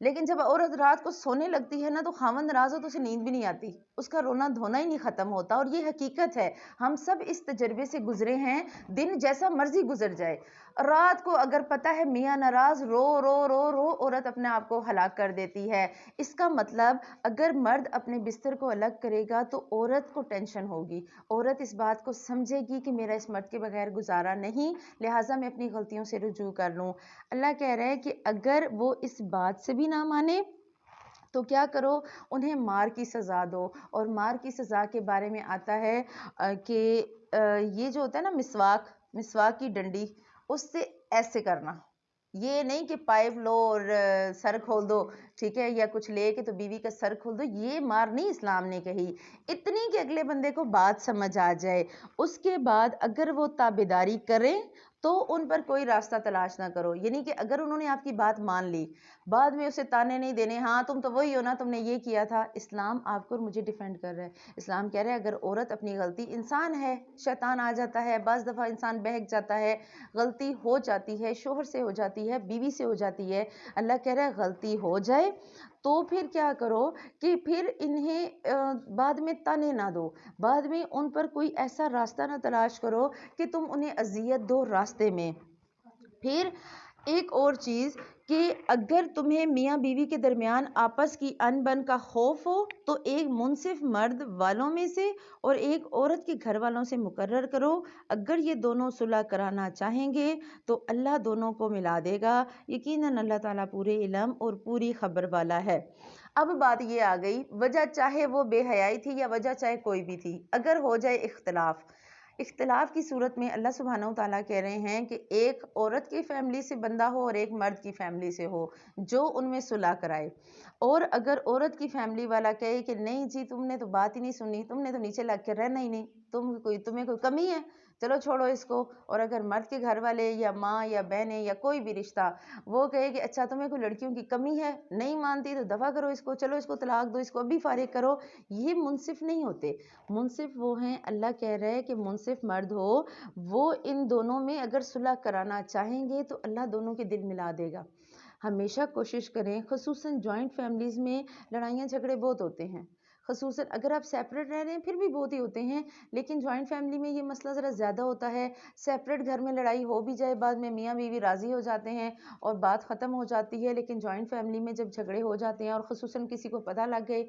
S3: لیکن جب عورت رات کو سونے لگتی ہے نا تو خاوند ناراض ہو تو اسے نیند بھی نہیں آتی، اس کا رونا دھونا ہی نہیں ختم ہوتا۔ اور یہ حقیقت ہے، ہم سب اس تجربے سے گزرے ہیں۔ دن جیسا مرضی گزر جائے، رات کو اگر پتہ ہے میاں ناراض، رو رو رو رو عورت اپنے آپ کو ہلاک کر دیتی ہے۔ اس کا مطلب اگر مرد اپنے بستر کو الگ کرے گا تو عورت کو ٹینشن ہوگی، عورت اس بات کو سمجھے گی کہ میرا اس مرد کے بغیر گزارا نہیں، لہٰذا میں اپنی غلطیوں سے رجوع کر لوں۔ اللہ کہہ رہا ہے کہ اگر وہ اس بات سے بھی نہ مانے تو کیا کرو، انہیں مار کی سزا دو۔ اور مار کی سزا کے بارے میں آتا ہے کہ یہ جو ہوتا ہے نا مسواک کی ڈنڈی، اس سے ایسے کرنا، یہ نہیں کہ پائپ لو اور سر کھول دو، ٹھیک ہے، یا کچھ لے کے تو بیوی کا سر کھول دو، یہ مار نہیں اسلام نے کہی۔ اتنی کہ اگلے بندے کو بات سمجھ آ جائے۔ اس کے بعد اگر وہ تابعداری کریں تو ان پر کوئی راستہ تلاش نہ کرو، یعنی کہ اگر انہوں نے آپ کی بات مان لی، بعد میں اسے تانے نہیں دینے، ہاں تم تو وہی ہو نا، تم نے یہ کیا تھا۔ اسلام آپ کو اور مجھے ڈیفینڈ کر رہا ہے۔ اسلام کہہ رہا ہے اگر عورت اپنی غلطی، انسان ہے، شیطان آ جاتا ہے، بعض دفعہ انسان بہک جاتا ہے، غلطی ہو جاتی ہے، شوہر سے ہو جاتی ہے، بیوی سے ہو جاتی ہے، اللہ کہہ رہا ہے غلطی ہو جائے تو پھر کیا کرو کہ پھر انہیں بعد میں تانے نہ دو، بعد میں ان پر کوئی ایسا راستہ نہ تلاش کرو کہ تم انہیں اذیت دو راستے میں۔ پھر ایک اور چیز کہ اگر تمہیں میاں بیوی کے درمیان آپس کی ان بن کا خوف ہو تو ایک منصف مرد والوں میں سے اور ایک عورت کے گھر والوں سے مقرر کرو۔ اگر یہ دونوں صلح کرانا چاہیں گے تو اللہ دونوں کو ملا دے گا، یقیناً اللہ تعالیٰ پورے علم اور پوری خبر والا ہے۔ اب بات یہ آ گئی، وجہ چاہے وہ بے حیائی تھی یا وجہ چاہے کوئی بھی تھی، اگر ہو جائے اختلاف کی صورت میں اللہ سبحانہ وتعالیٰ کہہ رہے ہیں کہ ایک عورت کی فیملی سے بندہ ہو اور ایک مرد کی فیملی سے ہو جو ان میں صلح کرائے۔ اور اگر عورت کی فیملی والا کہے کہ نہیں جی تم نے تو بات ہی نہیں سنی، تم نے تو نیچے لگ کے رہنا ہی نہیں، تمہیں کوئی کمی ہے، چلو چھوڑو اس کو۔ اور اگر مرد کے گھر والے یا ماں یا بہنیں یا کوئی بھی رشتہ وہ کہے کہ اچھا تمہیں کوئی لڑکیوں کی کمی ہے، نہیں مانتی تو دفع کرو اس کو، چلو اس کو طلاق دو، اس کو ابھی فارغ کرو، یہ منصف نہیں ہوتے۔ منصف وہ ہیں، اللہ کہہ رہے ہیں کہ منصف مرد ہو وہ ان دونوں میں اگر صلح کرانا چاہیں گے تو اللہ دونوں کے دل ملا دے گا۔ ہمیشہ کوشش کریں، خصوصاً جوائنٹ فیملیز میں لڑائیاں جھگڑے بہت ہوتے ہیں، خصوصاً اگر آپ سیپریٹ رہ رہے ہیں پھر بھی بہت ہی ہوتے ہیں، لیکن جوائنٹ فیملی میں یہ مسئلہ ذرا زیادہ ہوتا ہے۔ سیپریٹ گھر میں لڑائی ہو بھی جائے، بعد میں میاں بیوی راضی ہو جاتے ہیں اور بات ختم ہو جاتی ہے، لیکن جوائنٹ فیملی میں جب جھگڑے ہو جاتے ہیں اور خصوصاً کسی کو پتہ لگ گئے،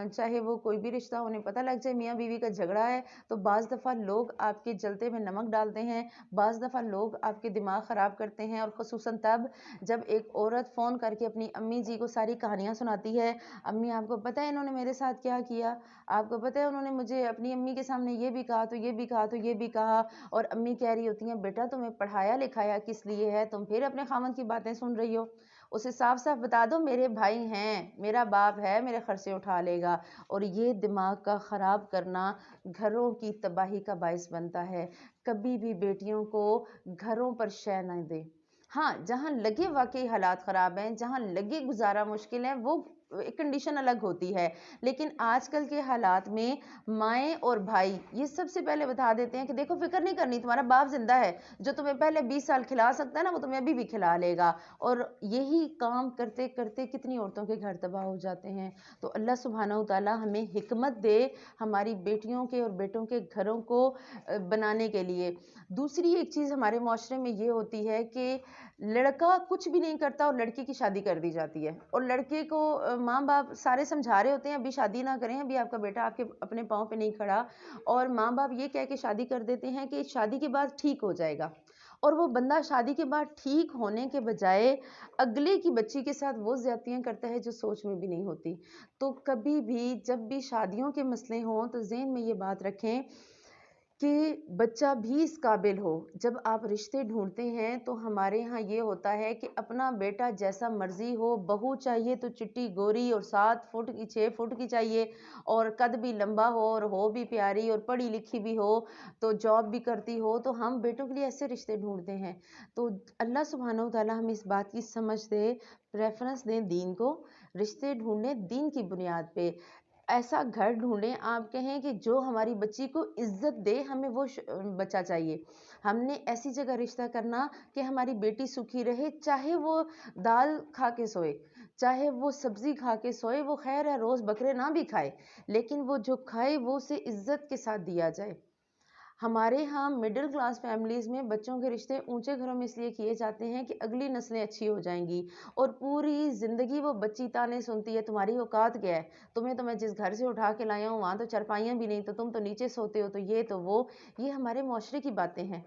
S3: چاہے وہ کوئی بھی رشتہ انہیں پتہ لگ جائے میاں بیوی کا جھگڑا ہے، تو بعض دفعہ لوگ آپ کے جلتے میں نمک ڈالتے ہیں، بعض دفعہ لوگ آپ کے دماغ خراب کرتے ہیں، اور خصوصاً تب جب ایک عورت فون کر کے اپنی امی جی کو ساری کہانیاں سناتی ہے، امی آپ کو پتہ ہے انہوں نے میرے ساتھ کیا کیا، آپ کو پتہ ہے انہوں نے مجھے اپنی امی کے سامنے یہ بھی کہا تو یہ بھی کہا تو یہ بھی کہا، اور امی کہہ رہی ہوتی ہیں بیٹا تمہیں پڑھایا لکھایا کس لیے ہے، تم پھر اپنے خامن کی باتیں سن رہی ہو، اسے صاف صاف بتا دو میرے بھائی ہیں، میرا باپ ہے، میرے خرچے اٹھا لے گا۔ اور یہ دماغ کا خراب کرنا گھروں کی تباہی کا باعث بنتا ہے۔ کبھی بھی بیٹیوں کو گھروں پر شے نہ دے، ہاں جہاں لگے واقعی حالات خراب ہیں، جہاں لگے گزارا مشکل ہے، وہ ایک کنڈیشن الگ ہوتی ہے، لیکن آج کل کے حالات میں مائیں اور بھائی یہ سب سے پہلے بتا دیتے ہیں کہ دیکھو فکر نہیں کرنی، تمہارا باپ زندہ ہے، جو تمہیں پہلے 20 سال کھلا سکتا ہے نا وہ تمہیں ابھی بھی کھلا لے گا. اور یہی کام کرتے کرتے کتنی عورتوں کے گھر تباہ ہو جاتے ہیں. تو اللہ سبحانہ و تعالی ہمیں حکمت دے ہماری بیٹیوں کے اور بیٹوں کے گھروں کو بنانے کے لیے. دوسری ایک چیز ہمارے معاشرے میں یہ ہوتی ہے کہ لڑکا کچھ بھی نہیں کرتا اور لڑکی کی شادی کر دی جاتی ہے، اور لڑکے کو ماں باپ سارے سمجھا رہے ہوتے ہیں ابھی شادی نہ کریں، ابھی آپ کا بیٹا آپ کے اپنے پاؤں پہ نہیں کھڑا، اور ماں باپ یہ کہہ کے شادی کر دیتے ہیں کہ شادی کے بعد ٹھیک ہو جائے گا. اور وہ بندہ شادی کے بعد ٹھیک ہونے کے بجائے اگلے کی بچی کے ساتھ وہ زیادتیاں کرتا ہے جو سوچ میں بھی نہیں ہوتی. تو کبھی بھی جب بھی شادیوں کے مسئلے ہوں تو ذہن میں یہ بات رکھیں کہ بچہ بھی اس قابل ہو. جب آپ رشتے ڈھونڈتے ہیں تو ہمارے ہاں یہ ہوتا ہے کہ اپنا بیٹا جیسا مرضی ہو، بہو چاہیے تو چٹی گوری اور 7 فٹ کی 6 فٹ کی چاہیے، اور قد بھی لمبا ہو اور ہو بھی پیاری اور پڑھی لکھی بھی ہو تو جاب بھی کرتی ہو. تو ہم بیٹوں کے لیے ایسے رشتے ڈھونڈتے ہیں. تو اللہ سبحانہ و تعالی ہمیں اس بات کی سمجھ دے، پریفرنس دیں دین کو، رشتے ڈھونڈیں دین کی بنیاد پہ. ایسا گھر ڈھونڈیں، آپ کہیں کہ جو ہماری بچی کو عزت دے، ہمیں وہ بچہ چاہیے. ہم نے ایسی جگہ رشتہ کرنا کہ ہماری بیٹی سکھی رہے، چاہے وہ دال کھا کے سوئے، چاہے وہ سبزی کھا کے سوئے، وہ خیر ہے روز بکرے نہ بھی کھائے، لیکن وہ جو کھائے وہ اسے عزت کے ساتھ دیا جائے. ہمارے ہاں مڈل کلاس فیملیز میں بچوں کے رشتے اونچے گھروں میں اس لیے کیے جاتے ہیں کہ اگلی نسلیں اچھی ہو جائیں گی، اور پوری زندگی وہ بچی تانے سنتی ہے تمہاری اوقات کیا ہے، تمہیں تو میں جس گھر سے اٹھا کے لایا ہوں وہاں تو چرپائیاں بھی نہیں، تو تم تو نیچے سوتے ہو، تو یہ تو وہ. یہ ہمارے معاشرے کی باتیں ہیں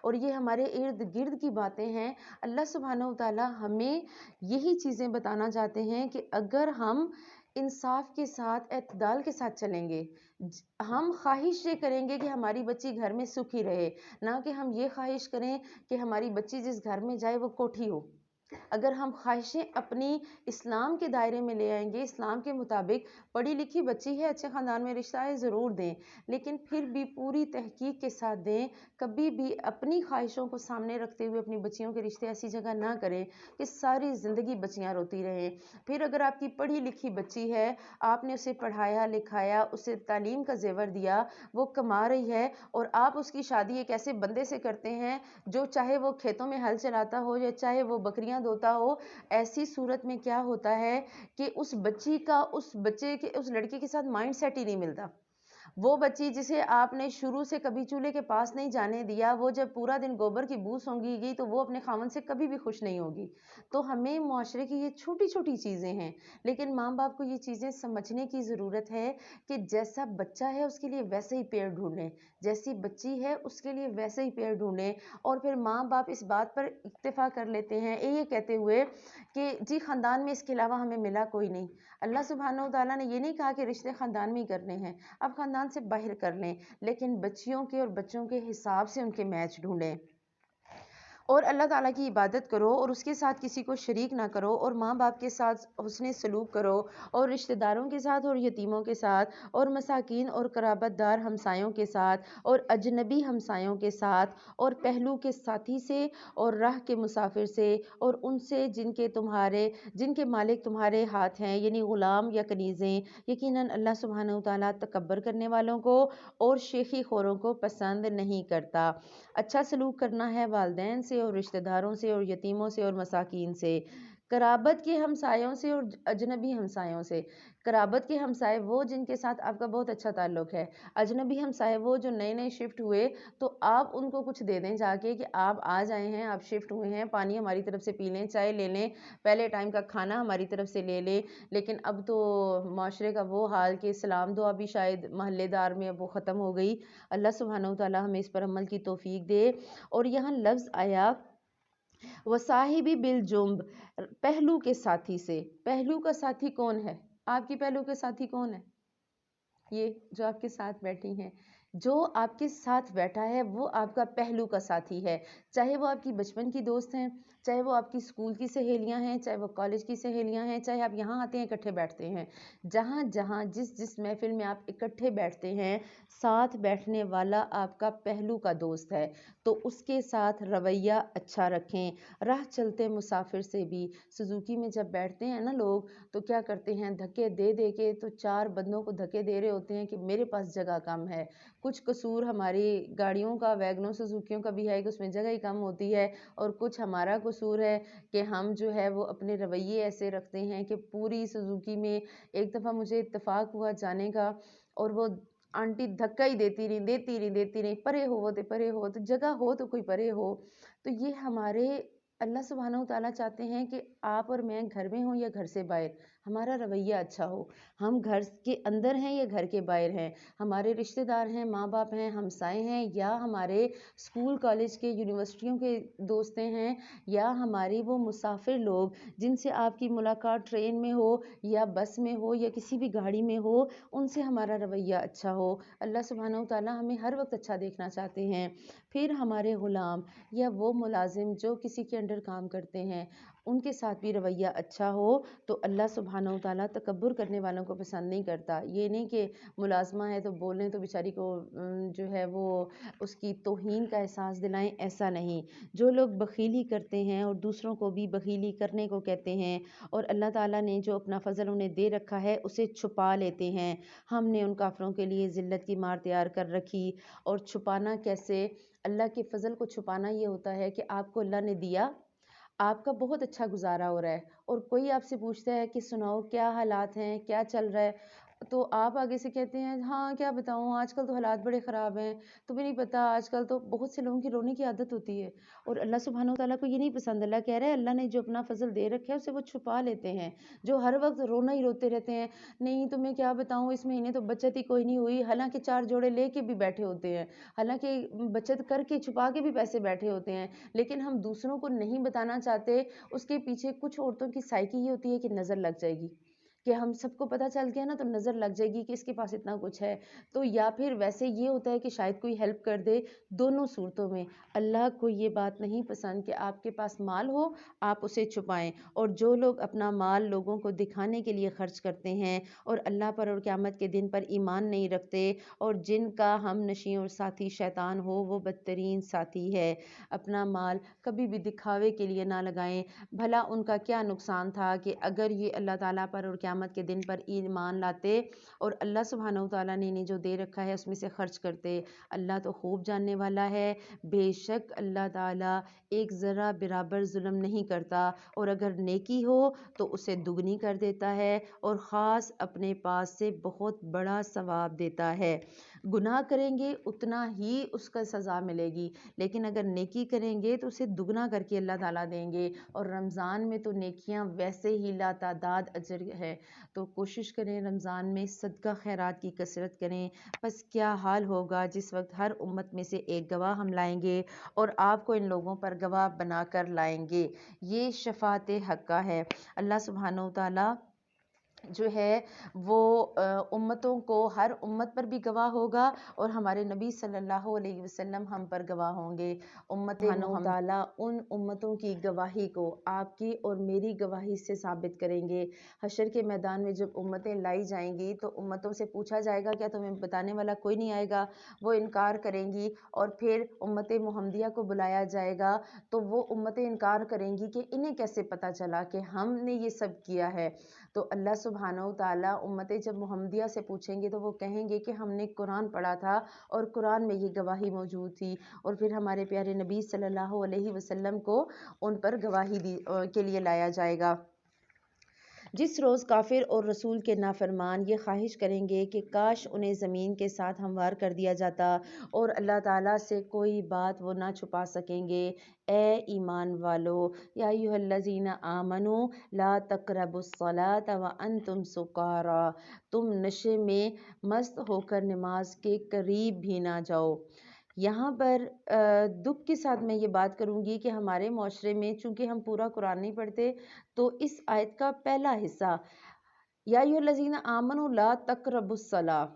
S3: اور یہ ہمارے ارد گرد کی باتیں ہیں. اللہ سبحانہ و تعالی ہمیں یہی چیزیں بتانا چاہتے ہیں کہ اگر ہم انصاف کے ساتھ اعتدال کے ساتھ چلیں گے، ہم خواہش یہ کریں گے کہ ہماری بچی گھر میں سکھی رہے، نہ کہ ہم یہ خواہش کریں کہ ہماری بچی جس گھر میں جائے وہ کوٹھی ہو. اگر ہم خواہشیں اپنی اسلام کے دائرے میں لے آئیں گے، اسلام کے مطابق پڑھی لکھی بچی ہے اچھے خاندان میں رشتہ ہے ضرور دیں، لیکن پھر بھی پوری تحقیق کے ساتھ دیں. کبھی بھی اپنی خواہشوں کو سامنے رکھتے ہوئے اپنی بچیوں کے رشتے ایسی جگہ نہ کریں کہ ساری زندگی بچیاں روتی رہیں. پھر اگر آپ کی پڑھی لکھی بچی ہے، آپ نے اسے پڑھایا لکھایا، اسے تعلیم کا زیور دیا، وہ کما رہی ہے، اور آپ اس کی شادی ایک ایسے بندے سے کرتے ہیں جو چاہے وہ کھیتوں میں ہل چلاتا ہو یا چاہے وہ بکریاں دھوتا ہو، ایسی صورت میں کیا ہوتا ہے کہ اس بچی کا اس بچے کے اس لڑکی کے ساتھ مائنڈ سیٹ ہی نہیں ملتا. وہ بچی جسے آپ نے شروع سے کبھی چولہے کے پاس نہیں جانے دیا، وہ جب پورا دن گوبر کی بو سونگی گئی تو وہ اپنے خاوند سے کبھی بھی خوش نہیں ہوگی. تو ہمیں معاشرے کی یہ چھوٹی چھوٹی چیزیں ہیں، لیکن ماں باپ کو یہ چیزیں سمجھنے کی ضرورت ہے کہ جیسا بچہ ہے اس کے لیے ویسے ہی پیڑ ڈھونڈیں، جیسی بچی ہے اس کے لیے ویسے ہی پیڑ ڈھونڈیں. اور پھر ماں باپ اس بات پر اکتفا کر لیتے ہیں یہ کہتے ہوئے کہ جی خاندان میں اس کے علاوہ ہمیں ملا کوئی نہیں. اللہ سبحانہ و تعالیٰ نے یہ نہیں کہا کہ رشتے خاندان میں ہی کرنے ہیں، اب خاندان سے باہر کر لیں، لیکن بچیوں کے اور بچوں کے حساب سے ان کے میچ ڈھونڈیں. اور اللہ تعالیٰ کی عبادت کرو اور اس کے ساتھ کسی کو شریک نہ کرو، اور ماں باپ کے ساتھ حسن سلوک کرو، اور رشتہ داروں کے ساتھ اور یتیموں کے ساتھ اور مساکین اور قرابت دار ہمسایوں کے ساتھ اور اجنبی ہمسایوں کے ساتھ اور پہلو کے ساتھی سے اور راہ کے مسافر سے اور ان سے جن کے مالک تمہارے ہاتھ ہیں، یعنی غلام یا کنیزیں. یقیناً اللہ سبحانہ و تعالیٰ تکبر کرنے والوں کو اور شیخی خوروں کو پسند نہیں کرتا. اچھا سلوک کرنا ہے والدین سے اور رشتہ داروں سے اور یتیموں سے اور مساکین سے، قرابت کے ہمسایوں سے اور اجنبی ہمسایوں سے. قرابت کے ہمسائے وہ جن کے ساتھ آپ کا بہت اچھا تعلق ہے، اجنبی ہمسائے وہ جو نئے نئے شفٹ ہوئے، تو آپ ان کو کچھ دے دیں جا کے کہ آپ آ جائے ہیں، آپ شفٹ ہوئے ہیں، پانی ہماری طرف سے پی لیں، چائے لے لیں، پہلے ٹائم کا کھانا ہماری طرف سے لے لیں. لیکن اب تو معاشرے کا وہ حال کہ سلام دعا بھی شاید محلے دار میں اب وہ ختم ہو گئی. اللہ سبحانہ و تعالیٰ ہمیں اس پر عمل کی توفیق دے. اور یہاں لفظ آیا وصاحبی بالجنب، پہلو کے ساتھی سے. پہلو کا ساتھی کون ہے؟ آپ کی پہلو کے ساتھی کون ہے؟ یہ جو آپ کے ساتھ بیٹھی ہیں، جو آپ کے ساتھ بیٹھا ہے وہ آپ کا پہلو کا ساتھی ہے، چاہے وہ آپ کی بچپن کی دوست ہیں، چاہے وہ آپ کی اسکول کی سہیلیاں ہیں، چاہے وہ کالج کی سہیلیاں ہیں، چاہے آپ یہاں آتے ہیں اکٹھے بیٹھتے ہیں، جہاں جہاں جس محفل میں آپ اکٹھے بیٹھتے ہیں، ساتھ بیٹھنے والا آپ کا پہلو کا دوست ہے، تو اس کے ساتھ رویہ اچھا رکھیں۔ راہ چلتے مسافر سے بھی سوزوکی میں جب بیٹھتے ہیں نا لوگ، تو کیا کرتے ہیں، دھکے دے دے کے تو 4 بندوں کو دھکے دے رہے ہوتے ہیں کہ میرے پاس جگہ کم ہے۔ کچھ قصور ہماری گاڑیوں کا، ویگنوں سوزوکیوں کا بھی ہے کہ اس میں جگہ ہی کم ہوتی ہے، اور کچھ ہمارا قصور ہے کہ ہم جو ہے وہ اپنے رویے ایسے رکھتے ہیں کہ پوری سوزوکی میں ایک دفعہ مجھے اتفاق ہوا جانے کا، اور وہ آنٹی دھکا ہی دیتی رہی، پرے ہو تو پرے ہو، تو جگہ ہو تو کوئی پرے ہو۔ تو یہ ہمارے اللہ سبحانہ و تعالیٰ چاہتے ہیں کہ آپ اور میں گھر میں ہوں یا گھر سے باہر، ہمارا رویہ اچھا ہو، ہم گھر کے اندر ہیں یا گھر کے باہر ہیں، ہمارے رشتہ دار ہیں، ماں باپ ہیں، ہمسائے ہیں، یا ہمارے اسکول کالج کے یونیورسٹیوں کے دوستیں ہیں، یا ہماری وہ مسافر لوگ جن سے آپ کی ملاقات ٹرین میں ہو یا بس میں ہو یا کسی بھی گاڑی میں ہو، ان سے ہمارا رویہ اچھا ہو۔ اللہ سبحانہ و تعالیٰ ہمیں ہر وقت اچھا دیکھنا چاہتے ہیں۔ پھر ہمارے غلام یا وہ ملازم جو کسی کے انڈر کام کرتے ہیں، ان کے ساتھ بھی رویہ اچھا ہو، تو اللہ سبحانہ و تعالیٰ تکبر کرنے والوں کو پسند نہیں کرتا۔ یہ نہیں کہ ملازمہ ہے تو بولیں تو بیچاری کو جو ہے وہ اس کی توہین کا احساس دلائیں، ایسا نہیں۔ جو لوگ بخیلی کرتے ہیں اور دوسروں کو بھی بخیلی کرنے کو کہتے ہیں، اور اللہ تعالیٰ نے جو اپنا فضل انہیں دے رکھا ہے اسے چھپا لیتے ہیں، ہم نے ان کافروں کے لیے ذلت کی مار تیار کر رکھی۔ اور چھپانا کیسے؟ اللہ کے فضل کو چھپانا یہ ہوتا ہے کہ آپ کو اللہ نے دیا، آپ کا بہت اچھا گزارا ہو رہا ہے، اور کوئی آپ سے پوچھتا ہے کہ سناؤ کیا حالات ہیں، کیا چل رہا ہے، تو آپ آگے سے کہتے ہیں ہاں کیا بتاؤں، آج کل تو حالات بڑے خراب ہیں، تمہیں نہیں پتہ آج کل تو بہت سے لوگوں کی رونے کی عادت ہوتی ہے، اور اللہ سبحانہ و تعالیٰ کو یہ نہیں پسند۔ اللہ کہہ رہا ہے اللہ نے جو اپنا فضل دے رکھا ہے اسے وہ چھپا لیتے ہیں، جو ہر وقت رونا ہی روتے رہتے ہیں، نہیں تمہیں کیا بتاؤں اس مہینے تو بچت ہی کوئی نہیں ہوئی، حالانکہ 4 جوڑے لے کے بھی بیٹھے ہوتے ہیں، حالانکہ بچت کر کے چھپا کے بھی پیسے بیٹھے ہوتے ہیں، لیکن ہم دوسروں کو نہیں بتانا چاہتے۔ اس کے پیچھے کچھ عورتوں کی سائیکی یہ ہوتی ہے کہ نظر لگ جائے گی، کہ ہم سب کو پتہ چل گیا نا تو نظر لگ جائے گی کہ اس کے پاس اتنا کچھ ہے، تو یا پھر ویسے یہ ہوتا ہے کہ شاید کوئی ہیلپ کر دے۔ دونوں صورتوں میں اللہ کو یہ بات نہیں پسند کہ آپ کے پاس مال ہو آپ اسے چھپائیں، اور جو لوگ اپنا مال لوگوں کو دکھانے کے لیے خرچ کرتے ہیں اور اللہ پر اور قیامت کے دن پر ایمان نہیں رکھتے، اور جن کا ہم نشیں اور ساتھی شیطان ہو، وہ بدترین ساتھی ہے۔ اپنا مال کبھی بھی دکھاوے کے لیے نہ لگائیں، بھلا ان کا کیا نقصان تھا کہ اگر یہ اللہ تعالیٰ پر اور قیامت کے دن پر ایمان لاتے اور اللہ سبحانہ و تعالیٰ نے انہیں جو دے رکھا ہے اس میں سے خرچ کرتے۔ اللہ تو خوب جاننے والا ہے، بے شک اللہ تعالیٰ ایک ذرہ برابر ظلم نہیں کرتا، اور اگر نیکی ہو تو اسے دگنی کر دیتا ہے، اور خاص اپنے پاس سے بہت بڑا ثواب دیتا ہے۔ گناہ کریں گے اتنا ہی اس کا سزا ملے گی، لیکن اگر نیکی کریں گے تو اسے دگنا کر کے اللہ تعالیٰ دیں گے، اور رمضان میں تو نیکیاں ویسے ہی لاتعداد اجر ہے، تو کوشش کریں رمضان میں صدقہ خیرات کی کثرت کریں۔ بس کیا حال ہوگا جس وقت ہر امت میں سے ایک گواہ ہم لائیں گے اور آپ کو ان لوگوں پر گواہ بنا کر لائیں گے۔ یہ شفاعت حقہ ہے۔ اللہ سبحانہ و تعالیٰ جو ہے وہ امتوں کو، ہر امت پر بھی گواہ ہوگا، اور ہمارے نبی صلی اللہ علیہ وسلم ہم پر گواہ ہوں گے۔ امت محمد تعالیٰ ان امتوں کی گواہی کو آپ کی اور میری گواہی سے ثابت کریں گے۔ حشر کے میدان میں جب امتیں لائی جائیں گی تو امتوں سے پوچھا جائے گا کیا تمہیں بتانے والا کوئی نہیں آئے گا؟ وہ انکار کریں گی، اور پھر امت محمدیہ کو بلایا جائے گا تو وہ امتیں انکار کریں گی کہ انہیں کیسے پتہ چلا کہ ہم نے یہ سب کیا ہے؟ تو اللہ سبحانہ و تعالیٰ امتیں جب محمدیہ سے پوچھیں گے تو وہ کہیں گے کہ ہم نے قرآن پڑھا تھا اور قرآن میں یہ گواہی موجود تھی، اور پھر ہمارے پیارے نبی صلی اللہ علیہ وسلم کو ان پر گواہی کے لیے لایا جائے گا۔ جس روز کافر اور رسول کے نافرمان یہ خواہش کریں گے کہ کاش انہیں زمین کے ساتھ ہموار کر دیا جاتا، اور اللہ تعالیٰ سے کوئی بات وہ نہ چھپا سکیں گے۔ اے ایمان والو، یا ایھا الذین آمنوا لا تقربوا الصلاۃ وانتم سکارا، تم نشے میں مست ہو کر نماز کے قریب بھی نہ جاؤ۔ یہاں پر دکھ کے ساتھ میں یہ بات کروں گی کہ ہمارے معاشرے میں چونکہ ہم پورا قرآن نہیں پڑھتے، تو اس آیت کا پہلا حصہ یا ایھا الذین آمنوا لا تقربوا الصلاۃ،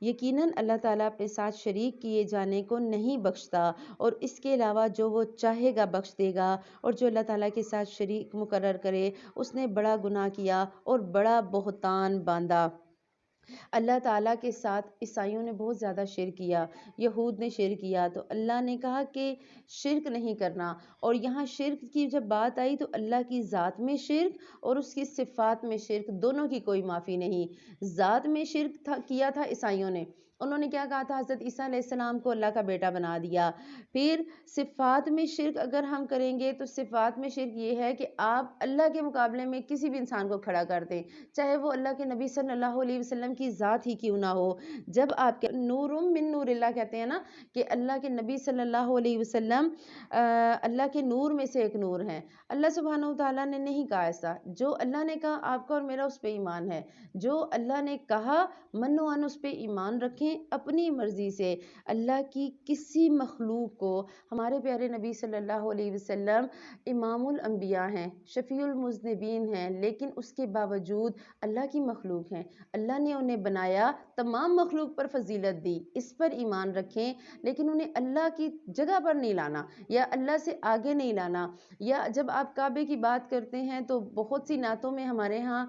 S3: یقیناً اللہ تعالیٰ اپنے ساتھ شریک کیے جانے کو نہیں بخشتا، اور اس کے علاوہ جو وہ چاہے گا بخش دے گا، اور جو اللہ تعالیٰ کے ساتھ شریک مقرر کرے اس نے بڑا گناہ کیا اور بڑا بہتان باندھا۔ اللہ تعالیٰ کے ساتھ عیسائیوں نے بہت زیادہ شرک کیا، یہود نے شرک کیا، تو اللہ نے کہا کہ شرک نہیں کرنا۔ اور یہاں شرک کی جب بات آئی تو اللہ کی ذات میں شرک اور اس کی صفات میں شرک، دونوں کی کوئی معافی نہیں۔ ذات میں شرک کیا تھا عیسائیوں نے، انہوں نے کیا کہا تھا؟ حضرت عیسیٰ علیہ السلام کو اللہ کا بیٹا بنا دیا۔ پھر صفات میں شرک اگر ہم کریں گے تو صفات میں شرک یہ ہے کہ آپ اللہ کے مقابلے میں کسی بھی انسان کو کھڑا کر دیں، چاہے وہ اللہ کے نبی صلی اللہ علیہ وسلم کی ذات ہی کیوں نہ ہو۔ جب آپ کے نور من نور اللہ کہتے ہیں نا کہ اللہ کے نبی صلی اللہ علیہ وسلم اللہ کے نور میں سے ایک نور ہیں، اللہ سبحانہ وتعالیٰ نے نہیں کہا ایسا۔ جو اللہ نے کہا آپ کا اور میرا اس پہ ایمان ہے، جو اللہ نے کہا منو ان اس پہ ایمان رکھیں اپنی مرضی سے۔ اللہ کی کسی مخلوق کو، ہمارے پیارے نبی صلی اللہ علیہ وسلم امام الانبیاء ہیں، شفیع المذنبین ہیں، لیکن اس کے باوجود اللہ کی مخلوق ہیں، اللہ نے انہیں بنایا، تمام مخلوق پر فضیلت دی، اس پر ایمان رکھیں، لیکن انہیں اللہ کی جگہ پر نہیں لانا یا اللہ سے آگے نہیں لانا۔ یا جب آپ کعبے کی بات کرتے ہیں تو بہت سی نعتوں میں ہمارے ہاں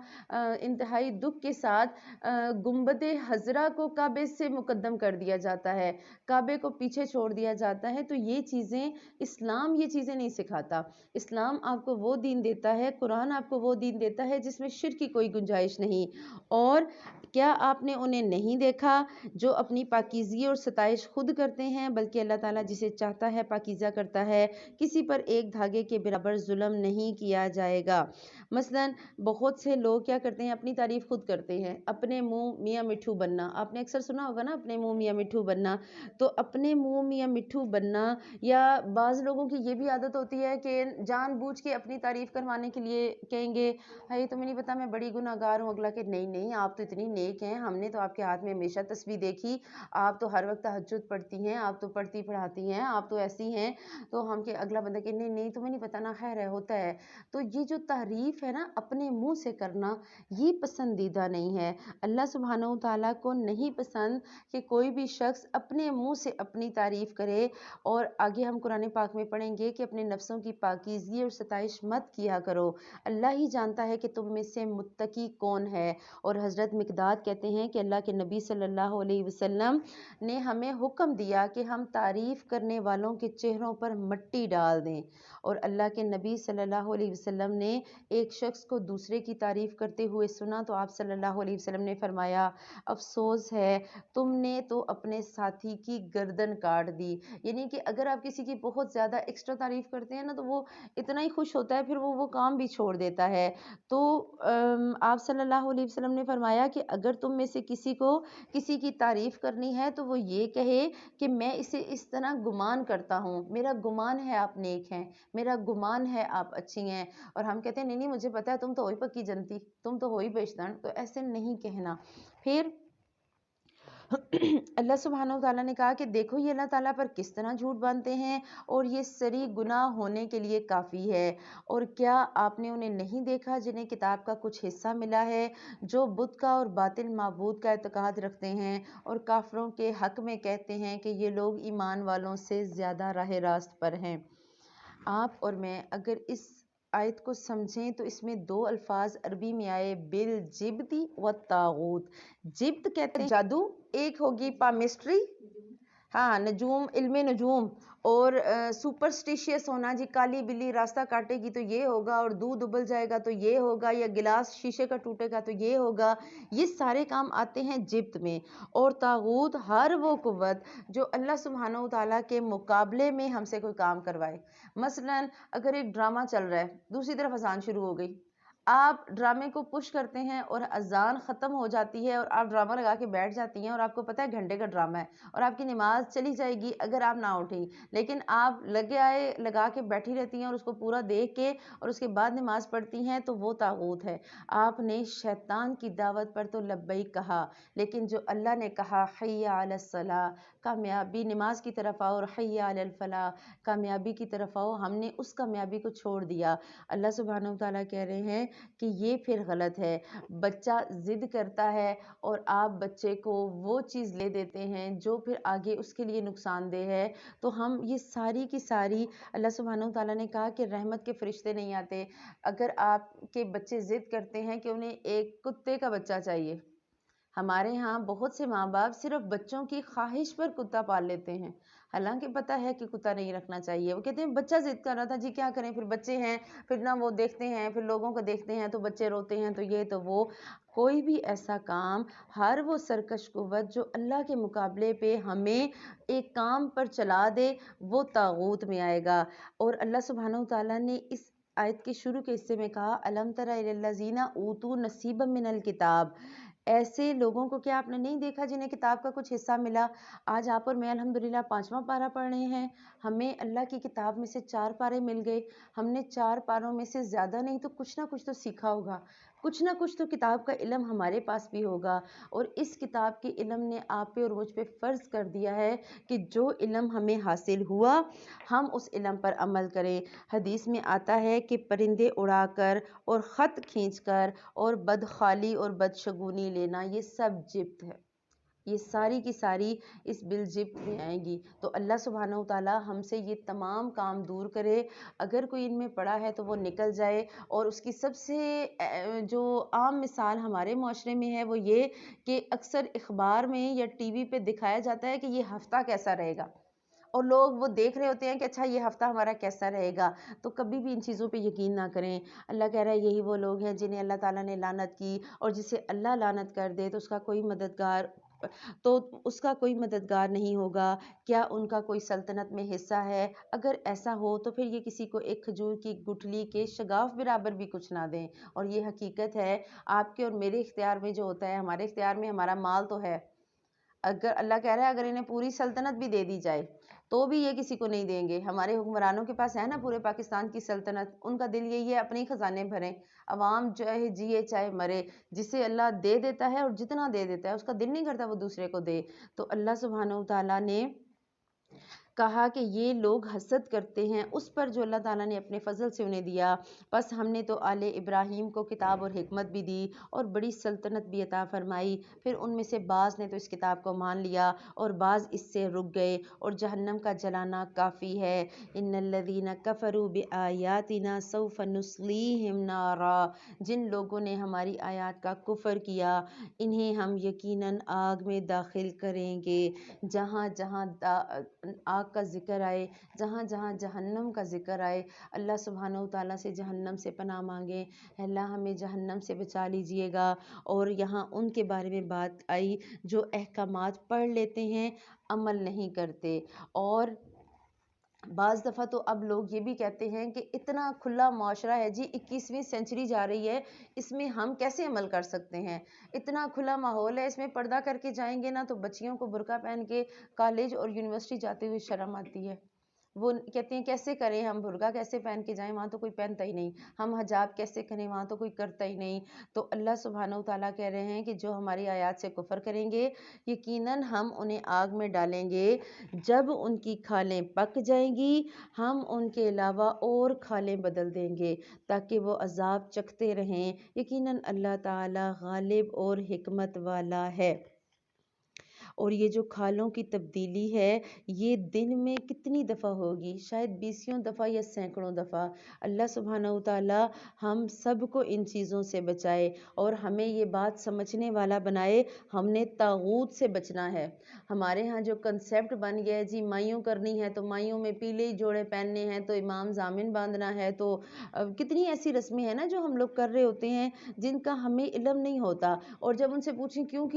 S3: انتہائی دکھ کے ساتھ گنبد خضرا کو کعبے سے مقدم کر دیا جاتا ہے، کعبے کو پیچھے چھوڑ دیا جاتا ہے۔ تو یہ چیزیں، اسلام یہ چیزیں نہیں سکھاتا۔ اسلام آپ کو وہ دین دیتا ہے، قرآن آپ کو وہ دین دیتا ہے جس میں شرک کی کوئی گنجائش نہیں۔ اور کیا آپ نے انہیں نہیں دیکھا جو اپنی پاکیزگی اور ستائش خود کرتے ہیں؟ بلکہ اللہ تعالیٰ جسے چاہتا ہے پاکیزہ کرتا ہے، کسی پر ایک دھاگے کے برابر ظلم نہیں کیا جائے گا۔ مثلاً بہت سے لوگ کیا کرتے ہیں؟ اپنی تعریف خود کرتے ہیں، اپنے منہ میاں مٹھو بننا، آپ نے اکثر سنا ہوگا نا، اپنے منہ میاں مٹھو بننا۔ تو اپنے منہ میاں مٹھو بننا، یا بعض لوگوں کی یہ بھی عادت ہوتی ہے کہ جان بوجھ کے اپنی تعریف کروانے کے لیے کہیں گے بھائی تمہیں نہیں پتا میں بڑی گناہ گار ہوں۔ اگلا کہ نہیں نہیں، آپ تو اتنی نیک ہیں، ہم نے تو آپ کے ہاتھ میں ہمیشہ تسبیح دیکھی، آپ تو ہر وقت تہجد پڑھتی ہیں، آپ تو پڑھتی پڑھاتی ہیں، آپ تو ایسی ہیں۔ تو ہم کہ اگلا بندہ کہ نہیں نہیں تمہیں نہیں پتا نا، خیر ہے، ہوتا ہے۔ تو یہ جو تعریف ہے نا اپنے منہ سے کرنا، یہ پسندیدہ نہیں ہے۔ اللہ سبحانہ وتعالیٰ کو نہیں پسند کہ کوئی بھی شخص اپنے منہ سے اپنی تعریف کرے۔ اور آگے ہم قرآن پاک میں پڑھیں گے کہ اپنے نفسوں کی پاکیزگی اور ستائش مت کیا کرو، اللہ ہی جانتا ہے کہ تم میں سے متقی کون ہے۔ اور حضرت مقداد کہتے ہیں کہ اللہ کے نبی صلی اللہ علیہ وسلم نے ہمیں حکم دیا کہ ہم تعریف کرنے والوں کے چہروں پر مٹی ڈال دیں۔ اور اللہ کے نبی صلی اللہ علیہ وسلم نے ایک شخص کو دوسرے کی تعریف کرتے ہوئے سنا تو آپ صلی اللہ علیہ وسلم نے فرمایا افسوس ہے تم نے تو اپنے ساتھی کی گردن کاٹ دی۔ یعنی کہ اگر آپ کسی کی بہت زیادہ ایکسٹرا تعریف کرتے ہیں نا تو وہ اتنا ہی خوش ہوتا ہے، پھر وہ کام بھی چھوڑ دیتا ہے۔ تو آپ صلی اللہ علیہ وسلم نے فرمایا کہ اگر تم میں سے کسی کو کسی کی تعریف کرنی ہے تو وہ یہ کہے کہ میں اسے اس طرح گمان کرتا ہوں، میرا گمان ہے آپ نیک ہیں، میرا گمان ہے آپ اچھی ہیں۔ اور ہم کہتے ہیں نہیں نہیں مجھے پتا ہے تم تو ہوئی پکی جنتی، تم تو ہوئی بیشتن، تو ایسے نہیں کہنا۔ پھر اللہ سبحانہ وتعالیٰ نے کہا کہ دیکھو یہ اللہ تعالیٰ پر کس طرح جھوٹ باندھتے ہیں، اور یہ سری گناہ ہونے کے لیے کافی ہے۔ اور کیا آپ نے انہیں نہیں دیکھا جنہیں کتاب کا کچھ حصہ ملا ہے، جو بت کا اور باطل معبود کا اعتقاد رکھتے ہیں اور کافروں کے حق میں کہتے ہیں کہ یہ لوگ ایمان والوں سے زیادہ راہ راست پر ہیں۔ آپ اور میں اگر اس آیت کو سمجھیں تو اس میں دو الفاظ عربی میں آئے، بالجبتی و طاغوت۔ جبت کہتے ہیں جادو، ایک ہوگی پامسٹری، ہاں نجوم، علم نجوم، اور سپرسٹیشیس ہونا، جی کالی بلی راستہ کاٹے گی تو یہ ہوگا، اور دودھ ابل جائے گا تو یہ ہوگا، یا گلاس شیشے کا ٹوٹے گا تو یہ ہوگا، یہ سارے کام آتے ہیں جبت میں۔ اور طاغوت ہر وہ قوت جو اللہ سبحانہ وتعالیٰ کے مقابلے میں ہم سے کوئی کام کروائے۔ مثلا اگر ایک ڈرامہ چل رہا ہے، دوسری طرف اذان شروع ہو گئی، آپ ڈرامے کو پش کرتے ہیں اور اذان ختم ہو جاتی ہے اور آپ ڈرامہ لگا کے بیٹھ جاتی ہیں، اور آپ کو پتہ ہے گھنٹے کا ڈرامہ ہے اور آپ کی نماز چلی جائے گی اگر آپ نہ اٹھیں، لیکن آپ لگا کے بیٹھی رہتی ہیں اور اس کو پورا دیکھ کے اور اس کے بعد نماز پڑھتی ہیں، تو وہ طاغوت ہے۔ آپ نے شیطان کی دعوت پر تو لبیک کہا، لیکن جو اللہ نے کہا حی علی الصلاۃ، کامیابی نماز کی طرف آؤ، اور حی علی الفلاح، کامیابی کی طرف آؤ، ہم نے اس کامیابی کو چھوڑ دیا۔ اللہ سبحانہ وتعالیٰ کہہ رہے ہیں کہ یہ پھر غلط ہے۔ بچہ ضد کرتا ہے اور آپ بچے کو وہ چیز لے دیتے ہیں جو پھر آگے اس کے لیے نقصان دہ ہے، تو ہم یہ ساری کی ساری، اللہ سبحانہ و تعالیٰ نے کہا کہ رحمت کے فرشتے نہیں آتے۔ اگر آپ کے بچے ضد کرتے ہیں کہ انہیں ایک کتے کا بچہ چاہیے، ہمارے ہاں بہت سے ماں باپ صرف بچوں کی خواہش پر کتا پال لیتے ہیں، حالانکہ پتہ ہے کہ کتا نہیں رکھنا چاہیے۔ وہ کہتے ہیں بچہ ضد کر رہا تھا جی، کیا کریں، پھر بچے ہیں، پھر نہ وہ دیکھتے ہیں، پھر لوگوں کو دیکھتے ہیں تو بچے روتے ہیں، تو یہ تو وہ۔ کوئی بھی ایسا کام، ہر وہ سرکش قوت جو اللہ کے مقابلے پہ ہمیں ایک کام پر چلا دے، وہ طاغوت میں آئے گا۔ اور اللہ سبحانہ و تعالیٰ نے اس آیت کے شروع کے حصے میں کہا الم تر الی الذین اوتوا نصیبا من الکتاب، ایسے لوگوں کو کیا آپ نے نہیں دیکھا جنہیں کتاب کا کچھ حصہ ملا؟ آج آپ اور میں الحمدللہ 5واں پارہ پڑھ رہے ہیں، ہمیں اللہ کی کتاب میں سے 4 پارے مل گئے، ہم نے 4 پاروں میں سے زیادہ نہیں تو کچھ نہ کچھ تو سیکھا ہوگا، کچھ نہ کچھ تو کتاب کا علم ہمارے پاس بھی ہوگا۔ اور اس کتاب کے علم نے آپ پہ اور مجھ پہ فرض کر دیا ہے کہ جو علم ہمیں حاصل ہوا ہم اس علم پر عمل کریں۔ حدیث میں آتا ہے کہ پرندے اڑا کر اور خط کھینچ کر اور بدخالی اور بدشگونی لینا، یہ سب جبت ہے، یہ ساری کی ساری اس بالجبت میں آئیں گی۔ تو اللہ سبحانہ و تعالیٰ ہم سے یہ تمام کام دور کرے، اگر کوئی ان میں پڑا ہے تو وہ نکل جائے۔ اور اس کی سب سے جو عام مثال ہمارے معاشرے میں ہے وہ یہ کہ اکثر اخبار میں یا ٹی وی پہ دکھایا جاتا ہے کہ یہ ہفتہ کیسا رہے گا، اور لوگ وہ دیکھ رہے ہوتے ہیں کہ اچھا یہ ہفتہ ہمارا کیسا رہے گا۔ تو کبھی بھی ان چیزوں پہ یقین نہ کریں۔ اللہ کہہ رہا ہے یہی وہ لوگ ہیں جنہیں اللہ تعالیٰ نے لعنت کی، اور جسے اللہ لعنت کر دے تو اس کا کوئی مددگار نہیں ہوگا۔ کیا ان کا کوئی سلطنت میں حصہ ہے؟ اگر ایسا ہو تو پھر یہ کسی کو ایک کھجور کی گٹھلی کے شگاف برابر بھی کچھ نہ دیں۔ اور یہ حقیقت ہے، آپ کے اور میرے اختیار میں جو ہوتا ہے، ہمارے اختیار میں ہمارا مال تو ہے، اگر اللہ کہہ رہا ہے اگر انہیں پوری سلطنت بھی دے دی جائے تو بھی یہ کسی کو نہیں دیں گے۔ ہمارے حکمرانوں کے پاس ہے نا پورے پاکستان کی سلطنت، ان کا دل یہی ہے اپنے خزانے بھریں، عوام چاہے جیے چاہے مرے، جسے اللہ دے دیتا ہے اور جتنا دے دیتا ہے اس کا دل نہیں کرتا وہ دوسرے کو دے۔ تو اللہ سبحانہ و تعالیٰ نے کہا کہ یہ لوگ حسد کرتے ہیں اس پر جو اللہ تعالیٰ نے اپنے فضل سے انہیں دیا، بس ہم نے تو آل ابراہیم کو کتاب اور حکمت بھی دی اور بڑی سلطنت بھی عطا فرمائی۔ پھر ان میں سے بعض نے تو اس کتاب کو مان لیا اور بعض اس سے رک گئے، اور جہنم کا جلانا کافی ہے۔ ان الذین کفروا بآیاتنا سوف نصلیہم نارا، جن لوگوں نے ہماری آیات کا کفر کیا انہیں ہم یقیناً آگ میں داخل کریں گے۔ جہاں جہاں آگ کا ذکر آئے، جہاں جہاں جہنم کا ذکر آئے، اللہ سبحانہ و تعالیٰ سے جہنم سے پناہ مانگیں، اللہ ہمیں جہنم سے بچا لیجئے گا۔ اور یہاں ان کے بارے میں بات آئی جو احکامات پڑھ لیتے ہیں عمل نہیں کرتے۔ اور بعض دفعہ تو اب لوگ یہ بھی کہتے ہیں کہ اتنا کھلا معاشرہ ہے جی، 21ویں سینچری جا رہی ہے، اس میں ہم کیسے عمل کر سکتے ہیں، اتنا کھلا ماحول ہے، اس میں پردہ کر کے جائیں گے نا تو بچیوں کو برقع پہن کے کالج اور یونیورسٹی جاتے ہوئے شرم آتی ہے۔ وہ کہتے ہیں کیسے کریں ہم، برقع کیسے پہن کے جائیں، وہاں تو کوئی پہنتا ہی نہیں، ہم حجاب کیسے کریں، وہاں تو کوئی کرتا ہی نہیں۔ تو اللہ سبحانہ و تعالیٰ کہہ رہے ہیں کہ جو ہماری آیات سے کفر کریں گے یقیناً ہم انہیں آگ میں ڈالیں گے، جب ان کی کھالیں پک جائیں گی ہم ان کے علاوہ اور کھالیں بدل دیں گے تاکہ وہ عذاب چکھتے رہیں، یقیناً اللہ تعالیٰ غالب اور حکمت والا ہے۔ اور یہ جو کھالوں کی تبدیلی ہے یہ دن میں کتنی دفعہ ہوگی، شاید 20 دفعہ یا سینکڑوں دفعہ۔ اللہ سبحانہ و تعالیٰ ہم سب کو ان چیزوں سے بچائے اور ہمیں یہ بات سمجھنے والا بنائے، ہم نے طاغوت سے بچنا ہے۔ ہمارے ہاں جو کنسیپٹ بن گیا ہے جی، مائیوں کرنی ہے تو مائیوں میں پیلے جوڑے پہننے ہیں تو امام ضامن باندھنا ہے، تو کتنی ایسی رسمیں ہیں نا جو ہم لوگ کر رہے ہوتے ہیں جن کا ہمیں علم نہیں ہوتا، اور جب ان سے پوچھیں کیوں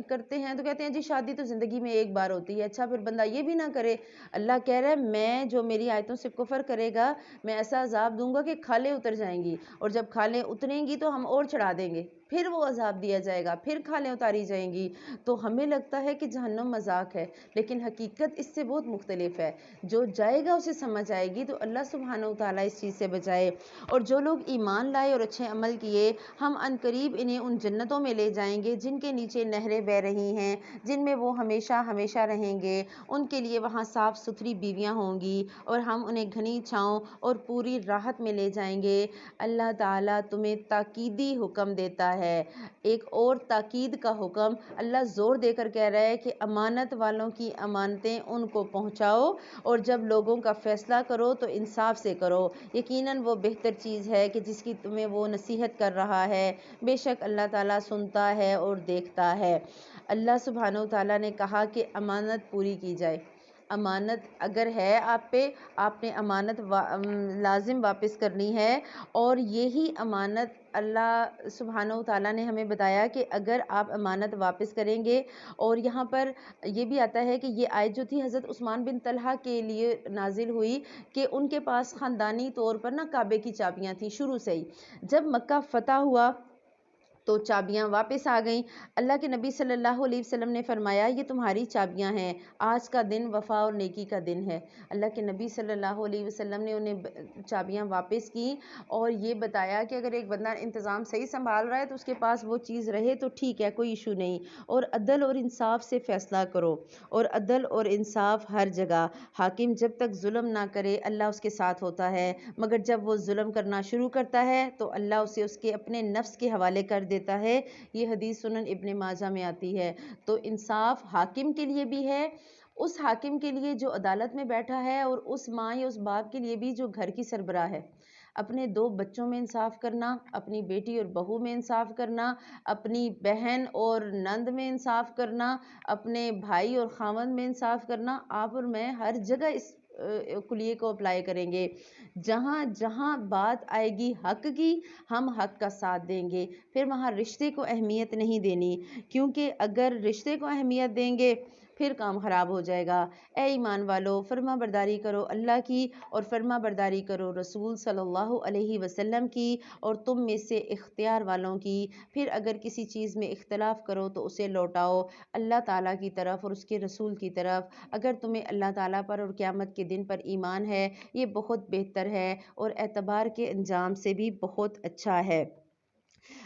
S3: کرتے ہیں تو کہتے ہیں جی شادی تو زندگی میں ایک بار ہوتی ہے۔ اچھا پھر بندہ یہ بھی نہ کرے، اللہ کہہ رہا ہے میں جو میری آیتوں سے کفر کرے گا میں ایسا عذاب دوں گا کہ کھالیں اتر جائیں گی، اور جب کھالیں اتریں گی تو ہم اور چڑھا دیں گے۔ پھر وہ عذاب دیا جائے گا، پھر کھالیں اتاری جائیں گی۔ تو ہمیں لگتا ہے کہ جہنم مذاق ہے، لیکن حقیقت اس سے بہت مختلف ہے۔ جو جائے گا اسے سمجھ آئے گی۔ تو اللہ سبحانہ وتعالیٰ اس چیز سے بچائے۔ اور جو لوگ ایمان لائے اور اچھے عمل کیے، ہم عنقریب انہیں ان جنتوں میں لے جائیں گے جن کے نیچے نہریں بہہ رہی ہیں، جن میں وہ ہمیشہ ہمیشہ رہیں گے۔ ان کے لیے وہاں صاف ستھری بیویاں ہوں گی اور ہم انہیں گھنی چھاؤں اور پوری راحت میں لے جائیں گے۔ اللہ تعالیٰ تمہیں تاکیدی حکم دیتا ہے، ایک اور تاکید کا حکم اللہ زور دے کر کہہ رہا ہے کہ امانت والوں کی امانتیں ان کو پہنچاؤ، اور جب لوگوں کا فیصلہ کرو تو انصاف سے کرو۔ یقیناً وہ بہتر چیز ہے کہ جس کی تمہیں وہ نصیحت کر رہا ہے، بے شک اللہ تعالیٰ سنتا ہے اور دیکھتا ہے۔ اللہ سبحانہ وتعالیٰ نے کہا کہ امانت پوری کی جائے۔ امانت اگر ہے آپ پہ، آپ نے امانت لازم واپس کرنی ہے، اور یہی امانت اللہ سبحانہ وتعالیٰ نے ہمیں بتایا کہ اگر آپ امانت واپس کریں گے۔ اور یہاں پر یہ بھی آتا ہے کہ یہ آیت جو تھی حضرت عثمان بن طلحہ کے لیے نازل ہوئی کہ ان کے پاس خاندانی طور پر کعبے کی چابیاں تھیں شروع سے ہی۔ جب مکہ فتح ہوا تو چابیاں واپس آ گئیں۔ اللہ کے نبی صلی اللہ علیہ وسلم نے فرمایا یہ تمہاری چابیاں ہیں، آج کا دن وفا اور نیکی کا دن ہے۔ اللہ کے نبی صلی اللہ علیہ وسلم نے انہیں چابیاں واپس کی اور یہ بتایا کہ اگر ایک بندہ انتظام صحیح سنبھال رہا ہے تو اس کے پاس وہ چیز رہے تو ٹھیک ہے، کوئی ایشو نہیں، اور عدل اور انصاف سے فیصلہ کرو، اور عدل اور انصاف ہر جگہ۔ حاکم جب تک ظلم نہ کرے اللہ اس کے ساتھ ہوتا ہے، مگر جب وہ ظلم کرنا شروع کرتا ہے تو اللہ اسے اس کے اپنے نفس کے حوالے کر دیتا ہے۔ یہ حدیث سنن ابن ماجہ میں آتی ہے۔ تو انصاف حاکم کے لیے بھی ہے، اس حاکم کے لیے جو عدالت میں بیٹھا ہے، اور اس ماں یا اس باپ کے لیے بھی جو گھر کی سربراہ ہے۔ اپنے 2 بچوں میں انصاف کرنا، اپنی بیٹی اور بہو میں انصاف کرنا، اپنی بہن اور نند میں انصاف کرنا، اپنے بھائی اور خاوند میں انصاف کرنا۔ آپ اور میں ہر جگہ اس کلیے کو اپلائی کریں گے۔ جہاں جہاں بات آئے گی حق کی، ہم حق کا ساتھ دیں گے، پھر وہاں رشتے کو اہمیت نہیں دینی، کیونکہ اگر رشتے کو اہمیت دیں گے پھر کام خراب ہو جائے گا۔ اے ایمان والو، فرما برداری کرو اللہ کی، اور فرما برداری کرو رسول صلی اللہ علیہ وسلم کی، اور تم میں سے اختیار والوں کی۔ پھر اگر کسی چیز میں اختلاف کرو تو اسے لوٹاؤ اللہ تعالیٰ کی طرف اور اس کے رسول کی طرف۔ اگر تمہیں اللہ تعالیٰ پر اور قیامت کے دن پر ایمان ہے، یہ بہت بہتر ہے اور اعتبار کے انجام سے بھی بہت اچھا ہے۔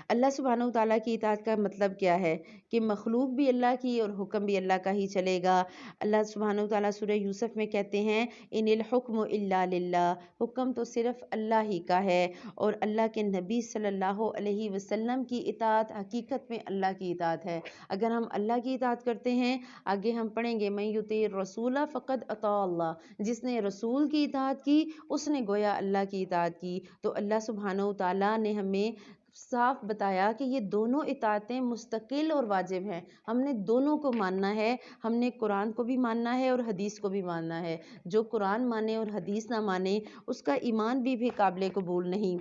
S3: اللہ سبحانہ وتعالیٰ کی اطاعت کا مطلب کیا ہے کہ مخلوق بھی اللہ کی اور حکم بھی اللہ کا ہی چلے گا۔ اللہ سبحانہ وتعالیٰ سورہ یوسف میں کہتے ہیں ان الحکم الا للہ، حکم تو صرف اللہ ہی کا ہے، اور اللہ کے نبی صلی اللہ علیہ وسلم کی اطاعت حقیقت میں اللہ کی اطاعت ہے۔ اگر ہم اللہ کی اطاعت کرتے ہیں، آگے ہم پڑھیں گے من یطیع الرسول فقد اطاع اللہ، جس نے رسول کی اطاعت کی اس نے گویا اللہ کی اطاعت کی۔ تو اللہ سبحانہ وتعالیٰ نے ہمیں صاف بتایا کہ یہ دونوں اطاعتیں مستقل اور واجب ہیں، ہم نے دونوں کو ماننا ہے۔ ہم نے قرآن کو بھی ماننا ہے اور حدیث کو بھی ماننا ہے۔ جو قرآن مانے اور حدیث نہ مانے اس کا ایمان بھی قابل قبول نہیں۔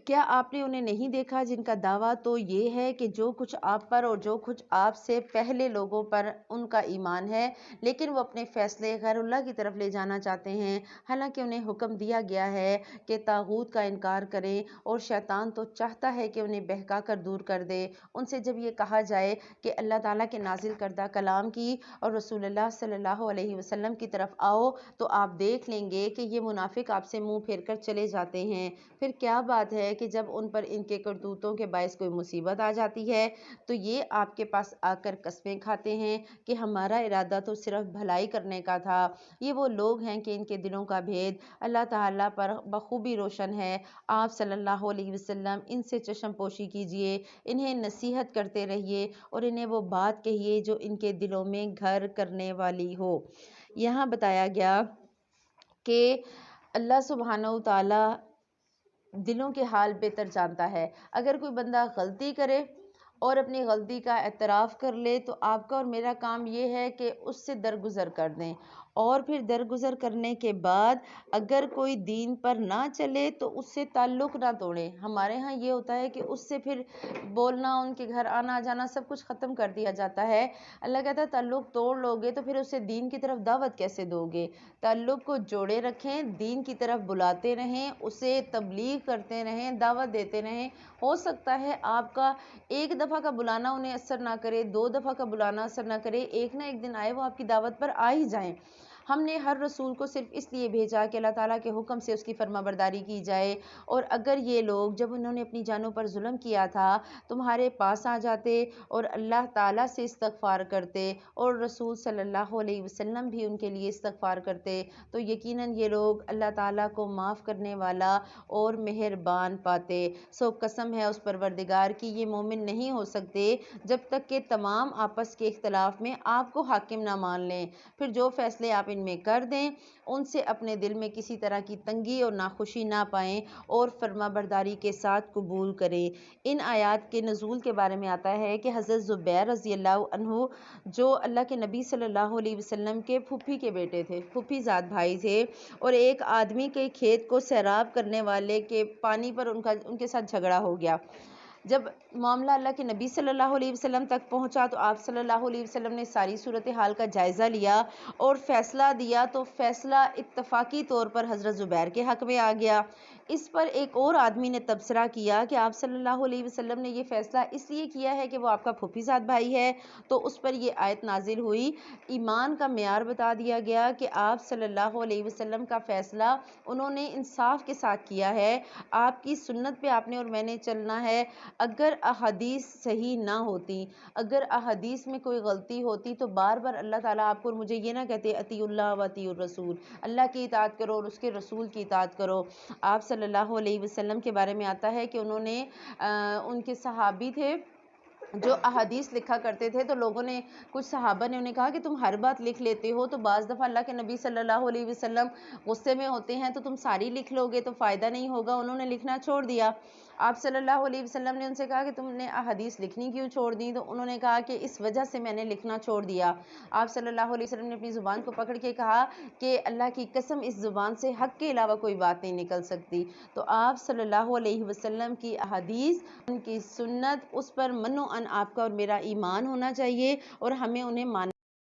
S3: کیا آپ نے انہیں نہیں دیکھا جن کا دعویٰ تو یہ ہے کہ جو کچھ آپ پر اور جو کچھ آپ سے پہلے لوگوں پر ان کا ایمان ہے، لیکن وہ اپنے فیصلے غیر اللہ کی طرف لے جانا چاہتے ہیں، حالانکہ انہیں حکم دیا گیا ہے کہ طاغوت کا انکار کریں، اور شیطان تو چاہتا ہے کہ انہیں بہکا کر دور کر دے۔ ان سے جب یہ کہا جائے کہ اللہ تعالیٰ کے نازل کردہ کلام کی اور رسول اللہ صلی اللہ علیہ وسلم کی طرف آؤ تو آپ دیکھ لیں گے کہ یہ منافق آپ سے منہ پھیر کر چلے جاتے ہیں۔ پھر کیا بات ہے کہ جب ان پر ان کے کرتوتوں کے باعث کوئی مصیبت آ جاتی ہے تو یہ آپ کے پاس آ کر قسمیں کھاتے ہیں کہ ہمارا ارادہ تو صرف بھلائی کرنے کا تھا۔ یہ وہ لوگ ہیں کہ ان کے دلوں کا بھید اللہ تعالیٰ پر بخوبی روشن ہے۔ آپ صلی اللہ علیہ وسلم ان سے چشم پوشی کیجئے، انہیں نصیحت کرتے رہیے اور انہیں وہ بات کہیے جو ان کے دلوں میں گھر کرنے والی ہو۔ یہاں بتایا گیا کہ اللہ سبحانہ وتعالیٰ دلوں کے حال بہتر جانتا ہے۔ اگر کوئی بندہ غلطی کرے اور اپنی غلطی کا اعتراف کر لے تو آپ کا اور میرا کام یہ ہے کہ اس سے درگزر کر دیں، اور پھر درگزر کرنے کے بعد اگر کوئی دین پر نہ چلے تو اس سے تعلق نہ توڑیں۔ ہمارے ہاں یہ ہوتا ہے کہ اس سے پھر بولنا، ان کے گھر آنا جانا سب کچھ ختم کر دیا جاتا ہے۔ اللہ کہتا ہے تعلق توڑ لو گے تو پھر اسے دین کی طرف دعوت کیسے دو گے؟ تعلق کو جوڑے رکھیں، دین کی طرف بلاتے رہیں، اسے تبلیغ کرتے رہیں، دعوت دیتے رہیں۔ ہو سکتا ہے آپ کا ایک دفعہ کا بلانا انہیں اثر نہ کرے، 2 دفعہ کا بلانا اثر نہ کرے، ایک نہ ایک دن آئے وہ آپ کی دعوت پر آ ہی جائیں۔ ہم نے ہر رسول کو صرف اس لیے بھیجا کہ اللہ تعالیٰ کے حکم سے اس کی فرما برداری کی جائے، اور اگر یہ لوگ جب انہوں نے اپنی جانوں پر ظلم کیا تھا تمہارے پاس آ جاتے اور اللہ تعالیٰ سے استغفار کرتے اور رسول صلی اللہ علیہ وسلم بھی ان کے لیے استغفار کرتے تو یقیناً یہ لوگ اللہ تعالیٰ کو معاف کرنے والا اور مہربان پاتے۔ سو قسم ہے اس پروردگار کی، یہ مومن نہیں ہو سکتے جب تک کہ تمام آپس کے اختلاف میں آپ کو حاکم نہ مان لیں۔ پھر جو فیصلے آپ ان میں کر دیں ان سے اپنے دل میں کسی طرح کی تنگی اور ناخوشی نہ پائیں اور فرما برداری کے ساتھ قبول کریں۔ ان آیات کے نزول کے بارے میں آتا ہے کہ حضرت زبیر رضی اللہ عنہ جو اللہ کے نبی صلی اللہ علیہ وسلم کے پھوپھی کے بیٹے تھے، پھوپھی زاد بھائی تھے، اور ایک آدمی کے کھیت کو سیراب کرنے والے کے پانی پر ان کے ساتھ جھگڑا ہو گیا۔ جب معاملہ اللہ کے نبی صلی اللہ علیہ وسلم تک پہنچا تو آپ صلی اللہ علیہ وسلم نے ساری صورتحال کا جائزہ لیا اور فیصلہ دیا، تو فیصلہ اتفاقی طور پر حضرت زبیر کے حق میں آ گیا۔ اس پر ایک اور آدمی نے تبصرہ کیا کہ آپ صلی اللہ علیہ وسلم نے یہ فیصلہ اس لیے کیا ہے کہ وہ آپ کا پھوپھی زاد بھائی ہے، تو اس پر یہ آیت نازل ہوئی۔ ایمان کا معیار بتا دیا گیا کہ آپ صلی اللہ علیہ وسلم کا فیصلہ انہوں نے انصاف کے ساتھ کیا ہے، آپ کی سنت پہ آپ نے اور میں نے چلنا ہے۔ اگر احادیث صحیح نہ ہوتی، اگر احادیث میں کوئی غلطی ہوتی تو بار بار اللہ تعالیٰ آپ کو اور مجھے یہ نہ کہتے اطیعوا اللہ و اطیعوا الرسول، اللہ کی اطاعت کرو اور اس کے رسول کی اطاعت کرو۔ آپ صلی اللہ علیہ وسلم کے بارے میں آتا ہے کہ انہوں نے ان کے صحابی تھے جو احادیث لکھا کرتے تھے، تو لوگوں نے، کچھ صحابہ نے انہیں کہا کہ تم ہر بات لکھ لیتے ہو، تو بعض دفعہ اللہ کے نبی صلی اللہ علیہ وسلم غصے میں ہوتے ہیں تو تم ساری لکھ لو گے تو فائدہ نہیں ہوگا۔ انہوں نے لکھنا چھوڑ دیا۔ آپ صلی اللہ علیہ وسلم نے ان سے کہا کہ تم نے احادیث لکھنی کیوں چھوڑ دی؟ تو انہوں نے کہا کہ اس وجہ سے میں نے لکھنا چھوڑ دیا۔ آپ صلی اللہ علیہ وسلم نے اپنی زبان کو پکڑ کے کہا کہ اللہ کی قسم اس زبان سے حق کے علاوہ کوئی بات نہیں نکل سکتی۔ تو آپ صلی اللہ علیہ وسلم کی احادیث، ان کی سنت، اس پر من و عن آپ کا اور میرا ایمان ہونا چاہیے اور ہمیں انہیں ماننا